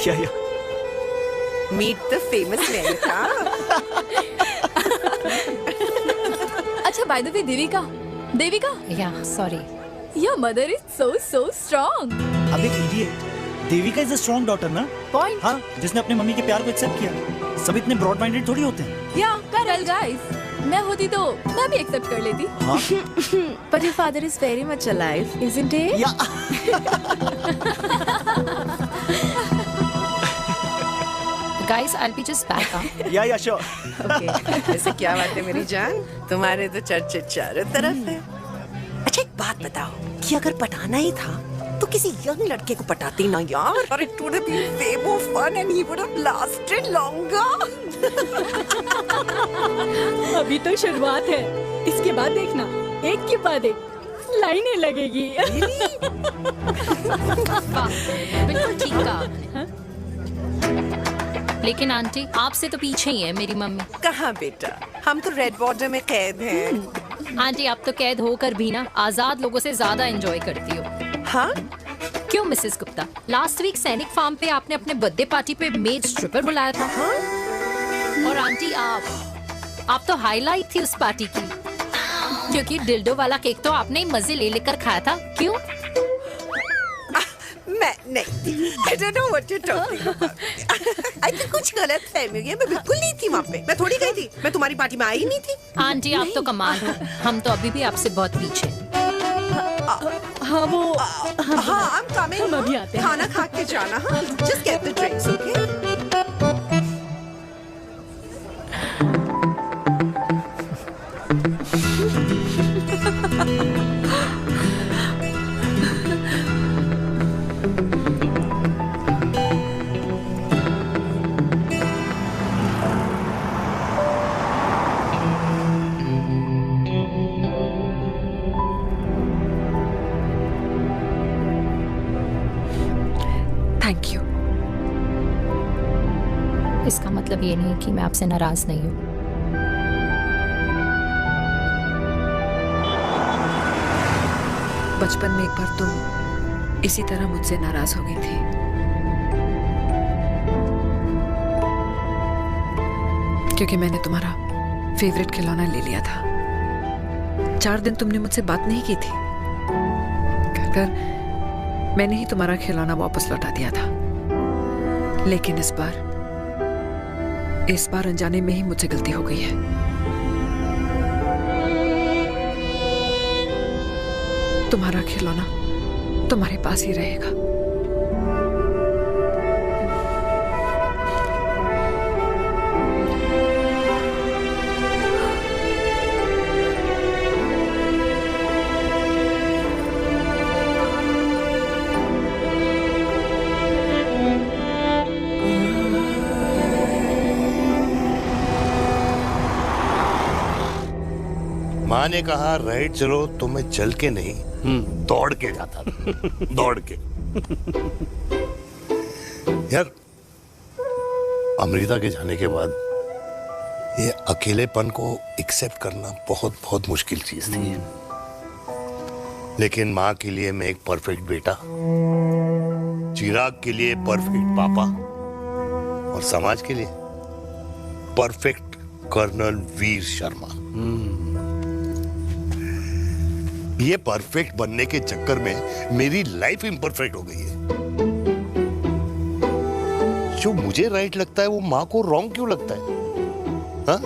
Yeah. Meet the famous Lenka. अच्छा, by the way, Devika? Yeah, sorry. Your mother is so strong. अब एक idiot. Devika is a strong daughter ना? Point. हाँ, जिसने अपने मम्मी के प्यार को एक्सेप्ट किया। सब इतने ब्रॉड माइंडेड थोड़ी होते हैं। Yeah, correct guys. मैं होती तो मैं भी एक्सेप्ट कर लेती। हाँ? But your father is very much alive, isn't he? Yeah. Guys, I'll be just back. Yeah, sure. Okay. ऐसे क्या बात है मेरी जान? तुम्हारे तो चर्चे चारों तरफ है। अच्छा एक बात बताओ कि अगर पटाना ही था तो किसी यंग लड़के को पटाती ना यार। और it would have been way more fun and he would have lasted longer. अभी तो शुरुआत है, इसके बाद देखना, एक के बाद एक लाइनें लगेगी। बिल्कुल ठीक कहा। लेकिन आंटी, आपसे तो पीछे ही है मेरी मम्मी। कहाँ बेटा, हम तो रेड बॉर्डर में कैद हैं। आंटी, आप तो कैद होकर भी ना आजाद लोगों से ज्यादा एंजॉय करती हो। हाँ? क्यों मिसेस गुप्ता? लास्ट वीक सैनिक फार्म पे आपने अपने बर्थडे पार्टी पे मेड स्ट्रिपर बुलाया था। हाँ? और आंटी, आप तो हाईलाइट थी उस पार्टी की, क्योंकि डिल्डो वाला केक तो आपने ही मजे ले लेकर खाया था। क्यों? मैं नहीं, I don't know what you're talking about. I think कुछ गलत फहमी हुई है, मैं बिल्कुल नहीं थी वहाँ पे। मैं थोड़ी गई थी, मैं तुम्हारी पार्टी में आई ही नहीं थी। आंटी, आप तो कमाल हो, हम तो अभी भी आपसे बहुत पीछे। हाँ वो हाँ, I'm coming. हम अभी आते हैं। खाना खा के जाना। हाँ, just get the drinks, okay? Thank you. इसका मतलब ये नहीं कि मैं आपसे नाराज नहीं हूँ। बचपन में एक बार तुम इसी तरह मुझसे नाराज हो गई थी। क्योंकि मैंने तुम्हारा फेवरेट खिलौना ले लिया था। 4 दिन तुमने मुझसे बात नहीं की थी। कहकर मैंने ही तुम्हारा खिलौना वापस लौटा दिया था, लेकिन इस बार अनजाने में ही मुझसे गलती हो गई है। तुम्हारा खिलौना तुम्हारे पास ही रहेगा। माँ ने कहा राइट चलो, तो मैं चल के नहीं दौड़ के जाता था। दौड़ के। यार अमृता के जाने के बाद ये अकेलेपन को एक्सेप्ट करना बहुत बहुत मुश्किल चीज थी। लेकिन माँ के लिए मैं एक परफेक्ट बेटा, चिराग के लिए परफेक्ट पापा और समाज के लिए परफेक्ट कर्नल वीर शर्मा। ये परफेक्ट बनने के चक्कर में मेरी लाइफ इम्परफेक्ट हो गई है। जो मुझे राइट लगता है वो माँ को रॉन्ग क्यों लगता है? हाँ?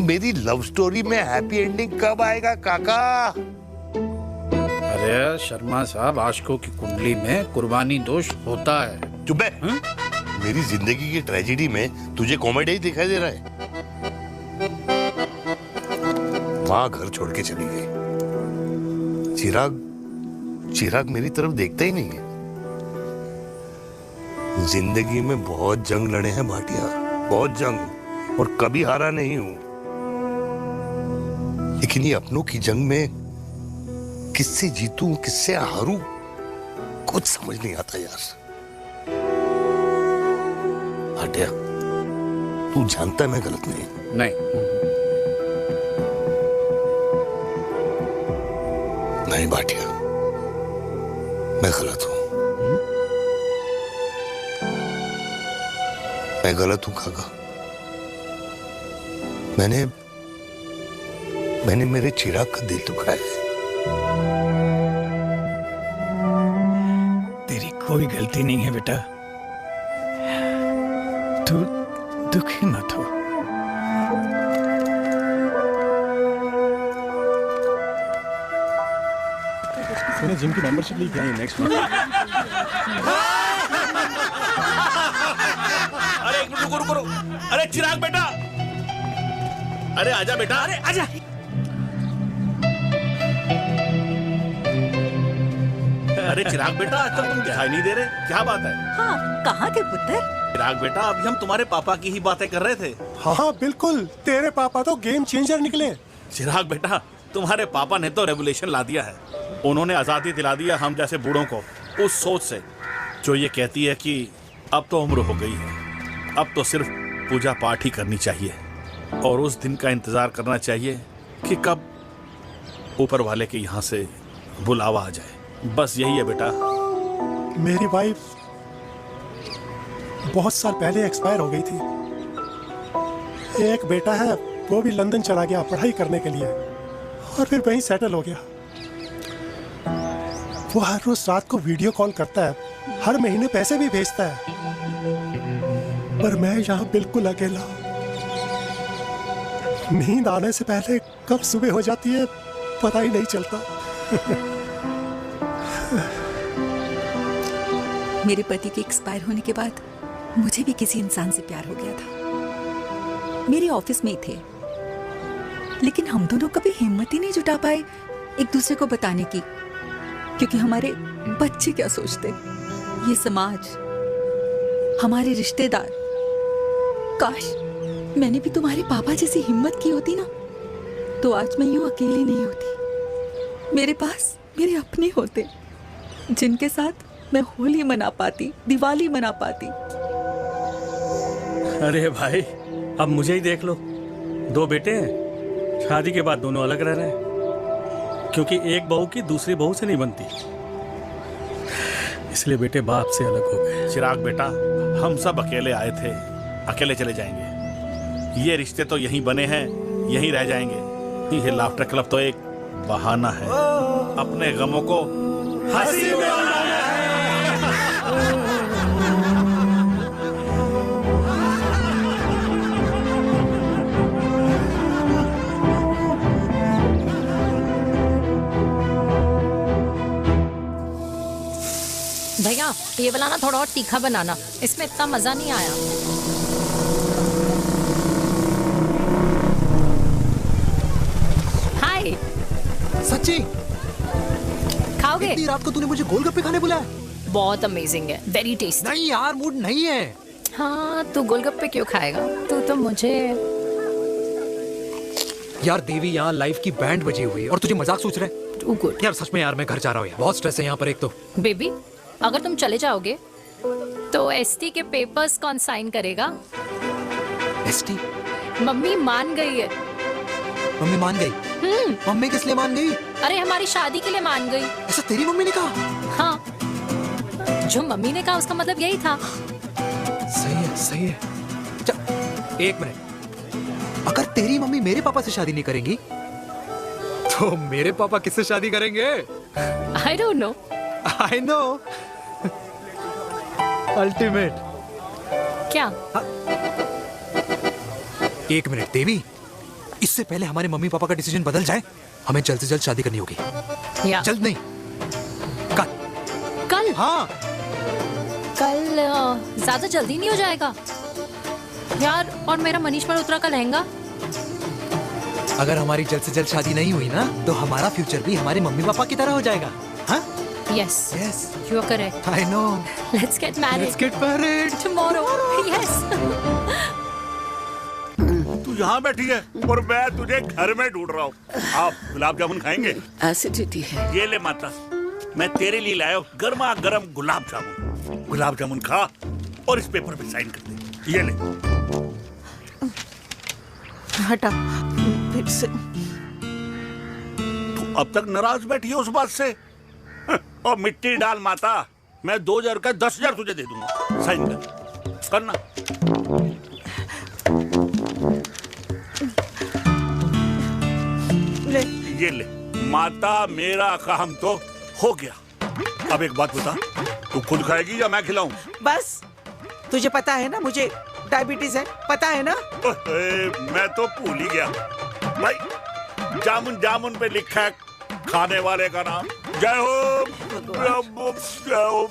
मेरी लव स्टोरी में हैप्पी एंडिंग कब आएगा काका? अरे शर्मा साहब, आशिकों की कुंडली में कुर्बानी दोष होता है। चुप है। मेरी जिंदगी की ट्रेजेडी में तुझे कॉमेडी ही दिखाई दे रहा है। माँ घर छोड़ के चली गई। चिराग मेरी तरफ देखता ही नहीं है। जिंदगी में बहुत जंग लड़े हैं भाटिया, बहुत जंग, और कभी हारा नहीं हूं। लेकिन ये अपनों की जंग में किससे जीतूं किससे हारूं कुछ समझ नहीं आता यार। भाटिया तू जानता है मैं गलत नहीं। नहीं भाटिया, मैं गलत हूं। मैं गलत हूं काका। मैंने मेरे चिराग का दिल दुखाया है। तेरी कोई गलती नहीं है बेटा, तू दुखी मत हो। मैंने जिम की मेंबरशिप ली क्या? Next month. अरे रुको। अरे चिराग बेटा, अरे आजा बेटा, अरे आजा। अरे चिराग बेटा, आजकल तुम दिखाई नहीं दे रहे, क्या बात है? हाँ, कहाँ थे पुत्र? चिराग बेटा, अभी हम तुम्हारे पापा की ही बातें कर रहे थे। हाँ बिल्कुल, तेरे पापा तो गेम चेंजर निकले। चिराग बेटा, तुम्हारे पापा ने तो रेवोल्यूशन ला दिया है। उन्होंने आजादी दिला दिया हम जैसे बूढ़ों को, उस सोच से जो ये कहती है कि अब तो उम्र हो गई है, अब तो सिर्फ पूजा पाठ ही करनी चाहिए और उस दिन का इंतजार करना चाहिए कि कब ऊपर वाले के यहाँ से बुलावा आ जाए। बस यही है बेटा। मेरी वाइफ बहुत साल पहले एक्सपायर हो गई थी। एक बेटा है, वो भी लंदन चला गया पढ़ाई करने के लिए और फिर वहीं सेटल हो गया। वो हर रोज रात को वीडियो कॉल करता है, हर महीने पैसे भी भेजता है, पर मैं यहाँ बिल्कुल अकेला हूँ। नींद आने से पहले कब सुबह हो जाती है पता ही नहीं चलता। मेरे पति के एक्सपायर होने के बाद मुझे भी किसी इंसान से प्यार हो गया था। मेरे ऑफिस में ही थे, लेकिन हम दोनों कभी हिम्मत ही नहीं जुटा पाए एक दूसरे को बताने की, क्योंकि हमारे बच्चे क्या सोचते, ये समाज, हमारे रिश्तेदार। काश मैंने भी तुम्हारे पापा जैसी हिम्मत की होती ना, तो आज मैं यूं अकेली नहीं होती। मेरे पास मेरे अपने होते जिनके साथ मैं होली मना पाती, दिवाली मना पाती। अरे भाई, अब मुझे ही देख लो, 2 बेटे हैं, शादी के बाद दोनों अलग रह रहे हैं, क्योंकि एक बहू की दूसरी बहू से नहीं बनती, इसलिए बेटे बाप से अलग हो गए। चिराग बेटा, हम सब अकेले आए थे, अकेले चले जाएंगे। ये रिश्ते तो यहीं बने हैं, यहीं रह जाएंगे। ये लाफ्टर क्लब तो एक बहाना है अपने गमों को हंसी में उड़ाना है। भैया ये वाला ना थोड़ा और तीखा बनाना, इसमें इतना मजा नहीं आया। हाय सच्ची खाओगे? इतनी रात को तूने मुझे गोलगप्पे खाने बुलाया? बहुत अमेजिंग है, वेरी टेस्टी। नहीं यार, मूड नहीं है। हाँ तू गोलगप्पे क्यों खाएगा? तू तो मुझे यार देवी, यहाँ लाइफ की बैंड बजी हुई है और तुझे मजाक सोच रहे? यार सच में यार, मैं घर जा रहा हूँ यार, बहुत स्ट्रेस है यहाँ पर। एक तो बेबी अगर तुम चले जाओगे तो एसटी के पेपर्स कौन साइन करेगा? एसटी? मम्मी मान गई है। मम्मी मान गई? मम्मी किस लिए मान गई? अरे हमारी शादी के लिए मान गई। ऐसा तेरी मम्मी ने कहा? हाँ, जो मम्मी ने कहा उसका मतलब यही था। सही है, सही है। एक मिनट, अगर तेरी मम्मी मेरे पापा से शादी नहीं करेंगी तो मेरे पापा किससे शादी करेंगे? I don't know. I know. Ultimate. क्या? एक मिनट देवी, इससे पहले हमारे मम्मी पापा का डिसीजन बदल जाए, हमें जल्द से जल्द शादी करनी होगी। जल्द नहीं, कल। कल? हाँ कल ज्यादा जल्दी नहीं हो जाएगा यार? और मेरा मनीष मल्होत्रा का लहंगा? अगर हमारी जल्द से जल्द शादी नहीं हुई ना तो हमारा फ्यूचर भी हमारे मम्मी पापा की तरह हो जाएगा। हाँ? Yes. Yes. You are correct. I know. Let's get married. Let's get married. Tomorrow. Yes. तू यहाँ बैठी है और मैं तुझे घर में ढूंढ रहा हूँ। आप गुलाब जामुन खाएंगे? एसिडिटी है। ये ले माता, मैं तेरे लिए लाया हूँ गर्मा गर्म गुलाब जामुन। गुलाब जामुन खा और इस पेपर पे साइन कर दे। ये ले। हटा फिर से। तू अब तक नाराज बैठी है उस बात से? और मिट्टी डाल माता, मैं 2000 का 10,000 तुझे दे दूंगा। साइन कर, करना। ले। ये ले माता, मेरा काम तो हो गया। अब एक बात बता, तू खुद खाएगी या मैं खिलाऊं? बस तुझे पता है ना मुझे डायबिटीज है, पता है ना? मैं तो भूल ही गया भाई। जामुन जामुन पे लिखा है खाने वाले का नाम। जय हो, जय हो।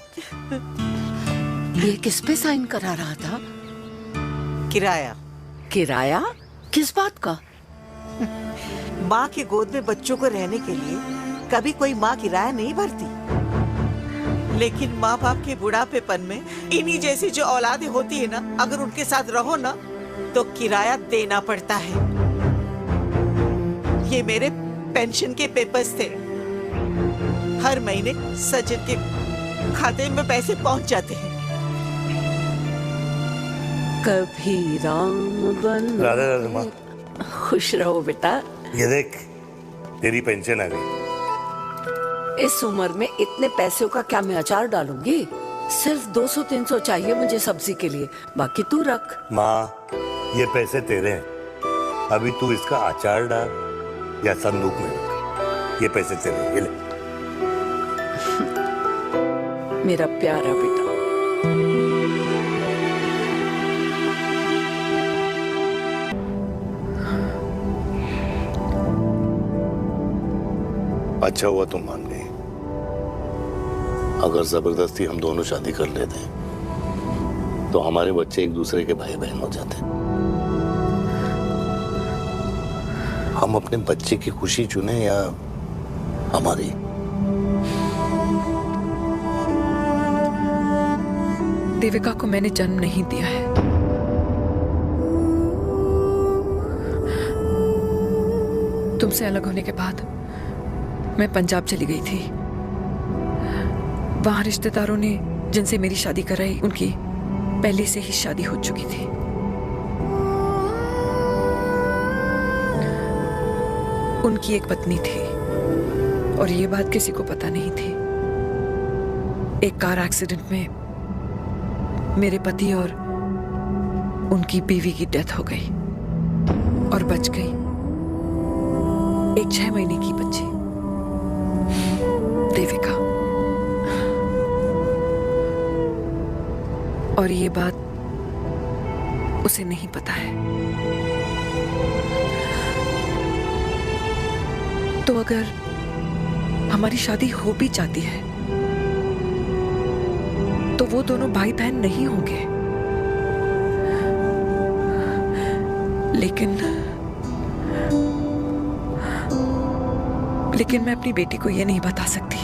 ये किस पे साइन करा रहा था? किराया। किराया? किस बात का? माँ की गोद में बच्चों को रहने के लिए कभी कोई माँ किराया नहीं भरती, लेकिन माँ बाप के बुढ़ापेपन में इन्हीं जैसी जो औलादें होती है ना, अगर उनके साथ रहो ना तो किराया देना पड़ता है। ये मेरे पेंशन के पेपर्स थे। हर महीने सचिन के खाते में पैसे पहुंच जाते हैं। कभी राम बन। राधे राधे माँ। खुश रहो बेटा। ये देख, तेरी पेंशन आ गई। इस उम्र में इतने पैसों का क्या मैं अचार डालूंगी? सिर्फ 200-300 चाहिए मुझे सब्जी के लिए, बाकी तू रख। माँ, ये पैसे तेरे हैं, अभी तू इसका अचार डाल या संदूक में रख। ये पैसे तेरे हैं, ये ले। मेरा प्यारा बेटा। अच्छा हुआ तुम मान गई। अगर जबरदस्ती हम दोनों शादी कर लेते तो हमारे बच्चे एक दूसरे के भाई बहन हो जाते। हम अपने बच्चे की खुशी चुने या हमारी? देविका को मैंने जन्म नहीं दिया है। तुमसे अलग होने के बाद मैं पंजाब चली गई थी। वहां रिश्तेदारों ने जिनसे मेरी शादी कराई, उनकी पहले से ही शादी हो चुकी थी। उनकी एक पत्नी थी और ये बात किसी को पता नहीं थी। एक कार एक्सीडेंट में मेरे पति और उनकी बीवी की डेथ हो गई और बच गई एक 6 महीने की बच्ची देविका। और ये बात उसे नहीं पता है। तो अगर हमारी शादी हो भी जाती है तो वो दोनों भाई बहन नहीं होंगे। लेकिन मैं अपनी बेटी को ये नहीं बता सकती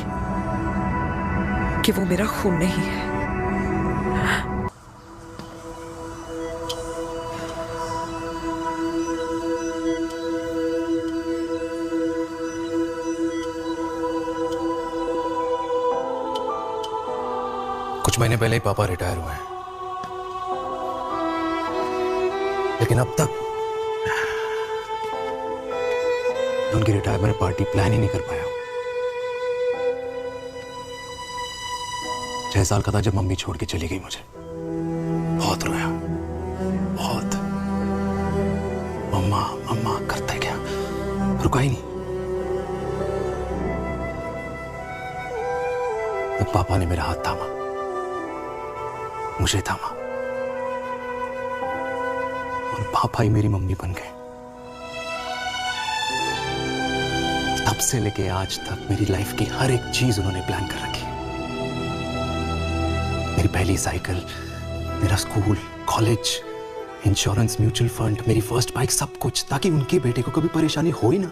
कि वो मेरा खून नहीं है। कुछ महीने पहले ही पापा रिटायर हुए हैं, लेकिन अब तक उनकी रिटायरमेंट पार्टी प्लान ही नहीं कर पाया। 6 साल का था जब मम्मी छोड़ के चली गई मुझे। बहुत रोया, बहुत। मम्मा मम्मा करते क्या, रुका ही नहीं। तब पापा ने मेरा हाथ थामा, मुझे थामा, और पापा ही मेरी मम्मी बन गए। तब से लेके आज तक मेरी लाइफ की हर एक चीज उन्होंने प्लान कर रखी। मेरी पहली साइकिल, मेरा school, college, insurance, mutual fund, मेरी फर्स्ट बाइक, सब कुछ, ताकि उनके बेटे को कभी परेशानी हो ही ना,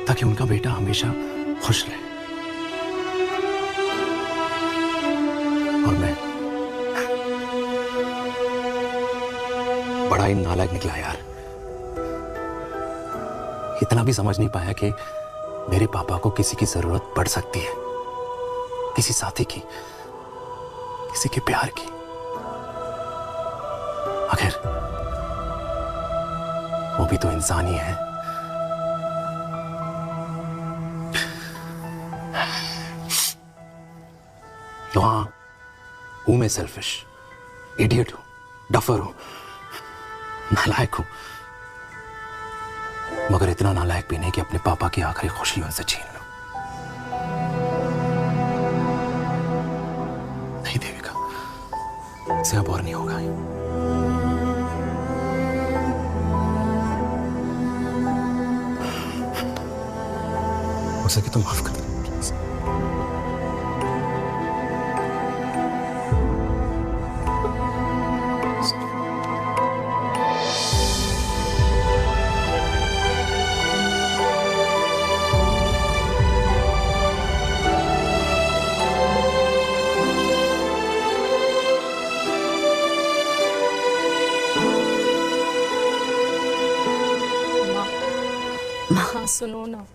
ताकि उनका बेटा हमेशा खुश रहे। और मैं बड़ा ही नालायक निकला यार। इतना भी समझ नहीं पाया कि मेरे पापा को किसी की जरूरत पड़ सकती है, किसी साथी की, किसी के प्यार की। आखिर वो भी तो इंसान ही है। तो हाँ, हूं मैं सेल्फिश, इडियट हूं, डफर हूं, नालायक हूं, मगर इतना नालायक भी नहीं कि अपने पापा की आखिरी खुशी उनसे छीन लूं। नहीं देविका, इससे अब और नहीं होगा। हो सके तो माफ कर दो प्लीज। हाँ सुनो ना,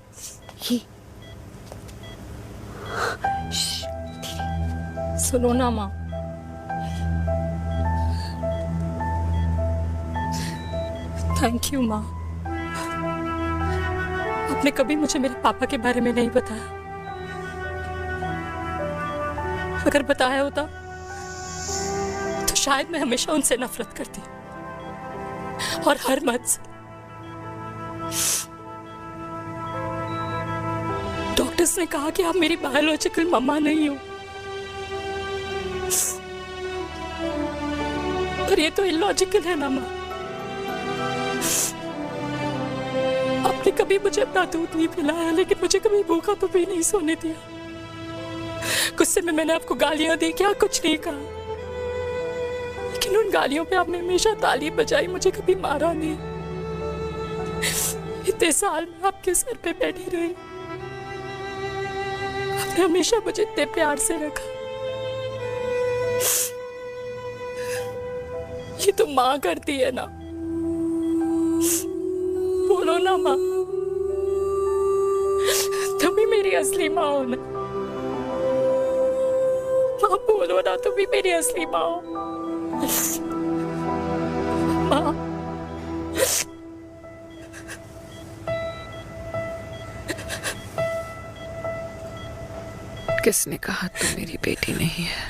सुनो ना माँ। थैंक यू माँ, आपने कभी मुझे मेरे पापा के बारे में नहीं बताया। अगर बताया होता तो शायद मैं हमेशा उनसे नफरत करती, और हर मत से। डॉक्टर्स ने कहा कि आप मेरी बायोलॉजिकल मम्मा नहीं हो, पर ये तो इलॉजिकल है ना माँ। आपने कभी मुझे अपना दूध नहीं पिलाया, लेकिन मुझे कभी भूखा तो भी नहीं सोने दिया। गुस्से में मैंने आपको गालियां दी, क्या कुछ नहीं कहा, लेकिन उन गालियों पे आपने हमेशा ताली बजाई, मुझे कभी मारा नहीं। इतने साल में आपके सर पे बैठी रही, आपने हमेशा मुझे इतने प्यार से रखा। ये तो माँ करती है ना, बोलो ना माँ, तुम ही मेरी असली माँ हो ना। माँ बोलो ना, तुम ही मेरी असली माँ हो। माँ किसने कहा तुम मेरी बेटी नहीं है?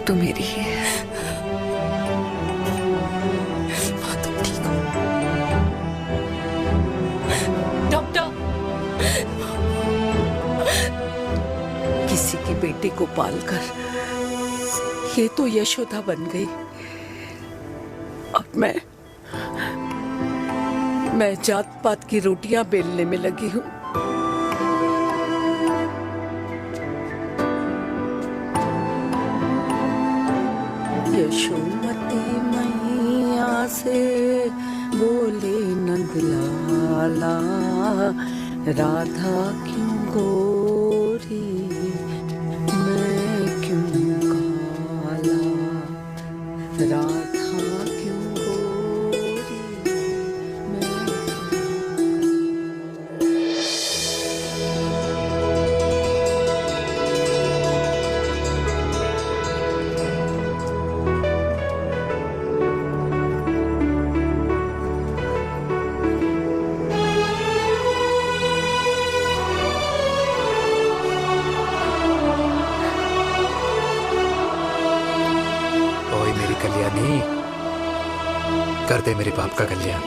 तू मेरी ही है। माँ तुम ठीक हो? बेटी को पालकर ये तो यशोदा बन गई। अब मैं जात पात की रोटियां बेलने में लगी हूँ। यशोमती मैया से बोले नंदलाला, राधा क्यों गोरी मैं क्यों काला, राधा क्यों गोरी मैं कल्याणी, कर दे मेरे बाप का कल्याण।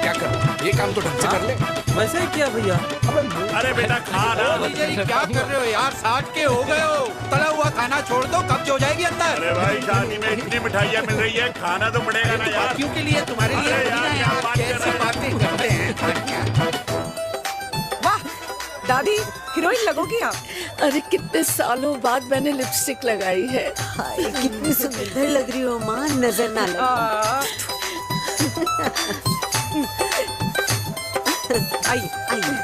क्या कर, ये काम तो ढंग से कर ले। वैसे ही क्या भैया? अरे बेटा खा ना। क्या कर रहे हो यार? 60 के हो गए हो, तला हुआ खाना छोड़ दो, कब्ज हो जाएगी अंदर। अरे भाई शादी में इतनी मिठाइयाँ मिल रही है, खाना तो पड़ेगा ना यार। क्यों के लिए तुम्हारे लिए कैसी बातें करते हैं। वाह दादी, हीरोइन लगोगी आप। अरे कितने सालों बाद मैंने लिपस्टिक लगाई है। हाय कितनी सुंदर लग रही हो माँ, नजर ना लगे। आइए आइए।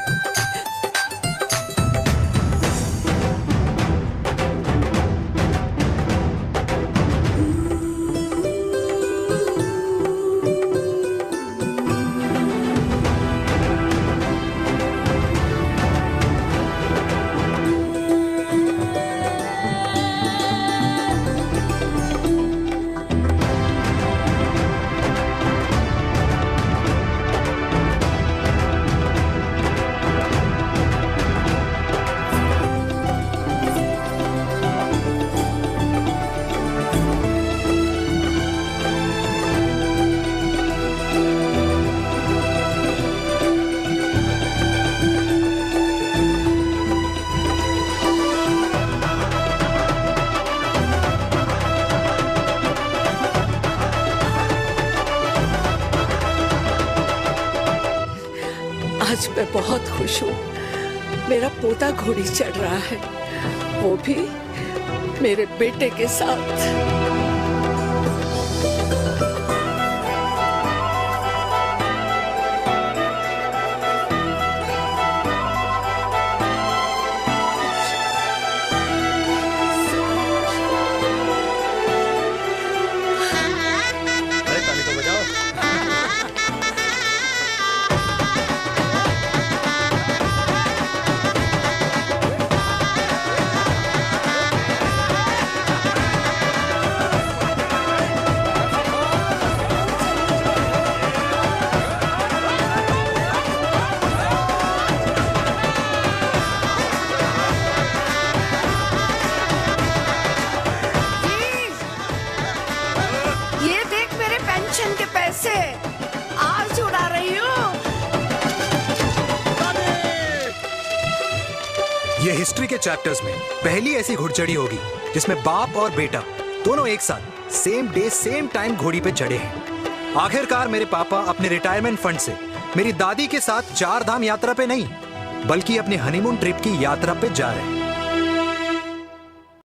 आज मैं बहुत खुश हूँ। मेरा पोता घोड़ी चढ़ रहा है, वो भी मेरे बेटे के साथ। आज उड़ा रही हूँ। ये हिस्ट्री के चैप्टर्स में पहली ऐसी घुड़चढ़ी होगी जिसमें बाप और बेटा दोनों एक साथ सेम डे सेम टाइम घोड़ी पे चढ़े हैं। आखिरकार मेरे पापा अपने रिटायरमेंट फंड से मेरी दादी के साथ 4 धाम यात्रा पे नहीं बल्कि अपने हनीमून ट्रिप की यात्रा पे जा रहे हैं।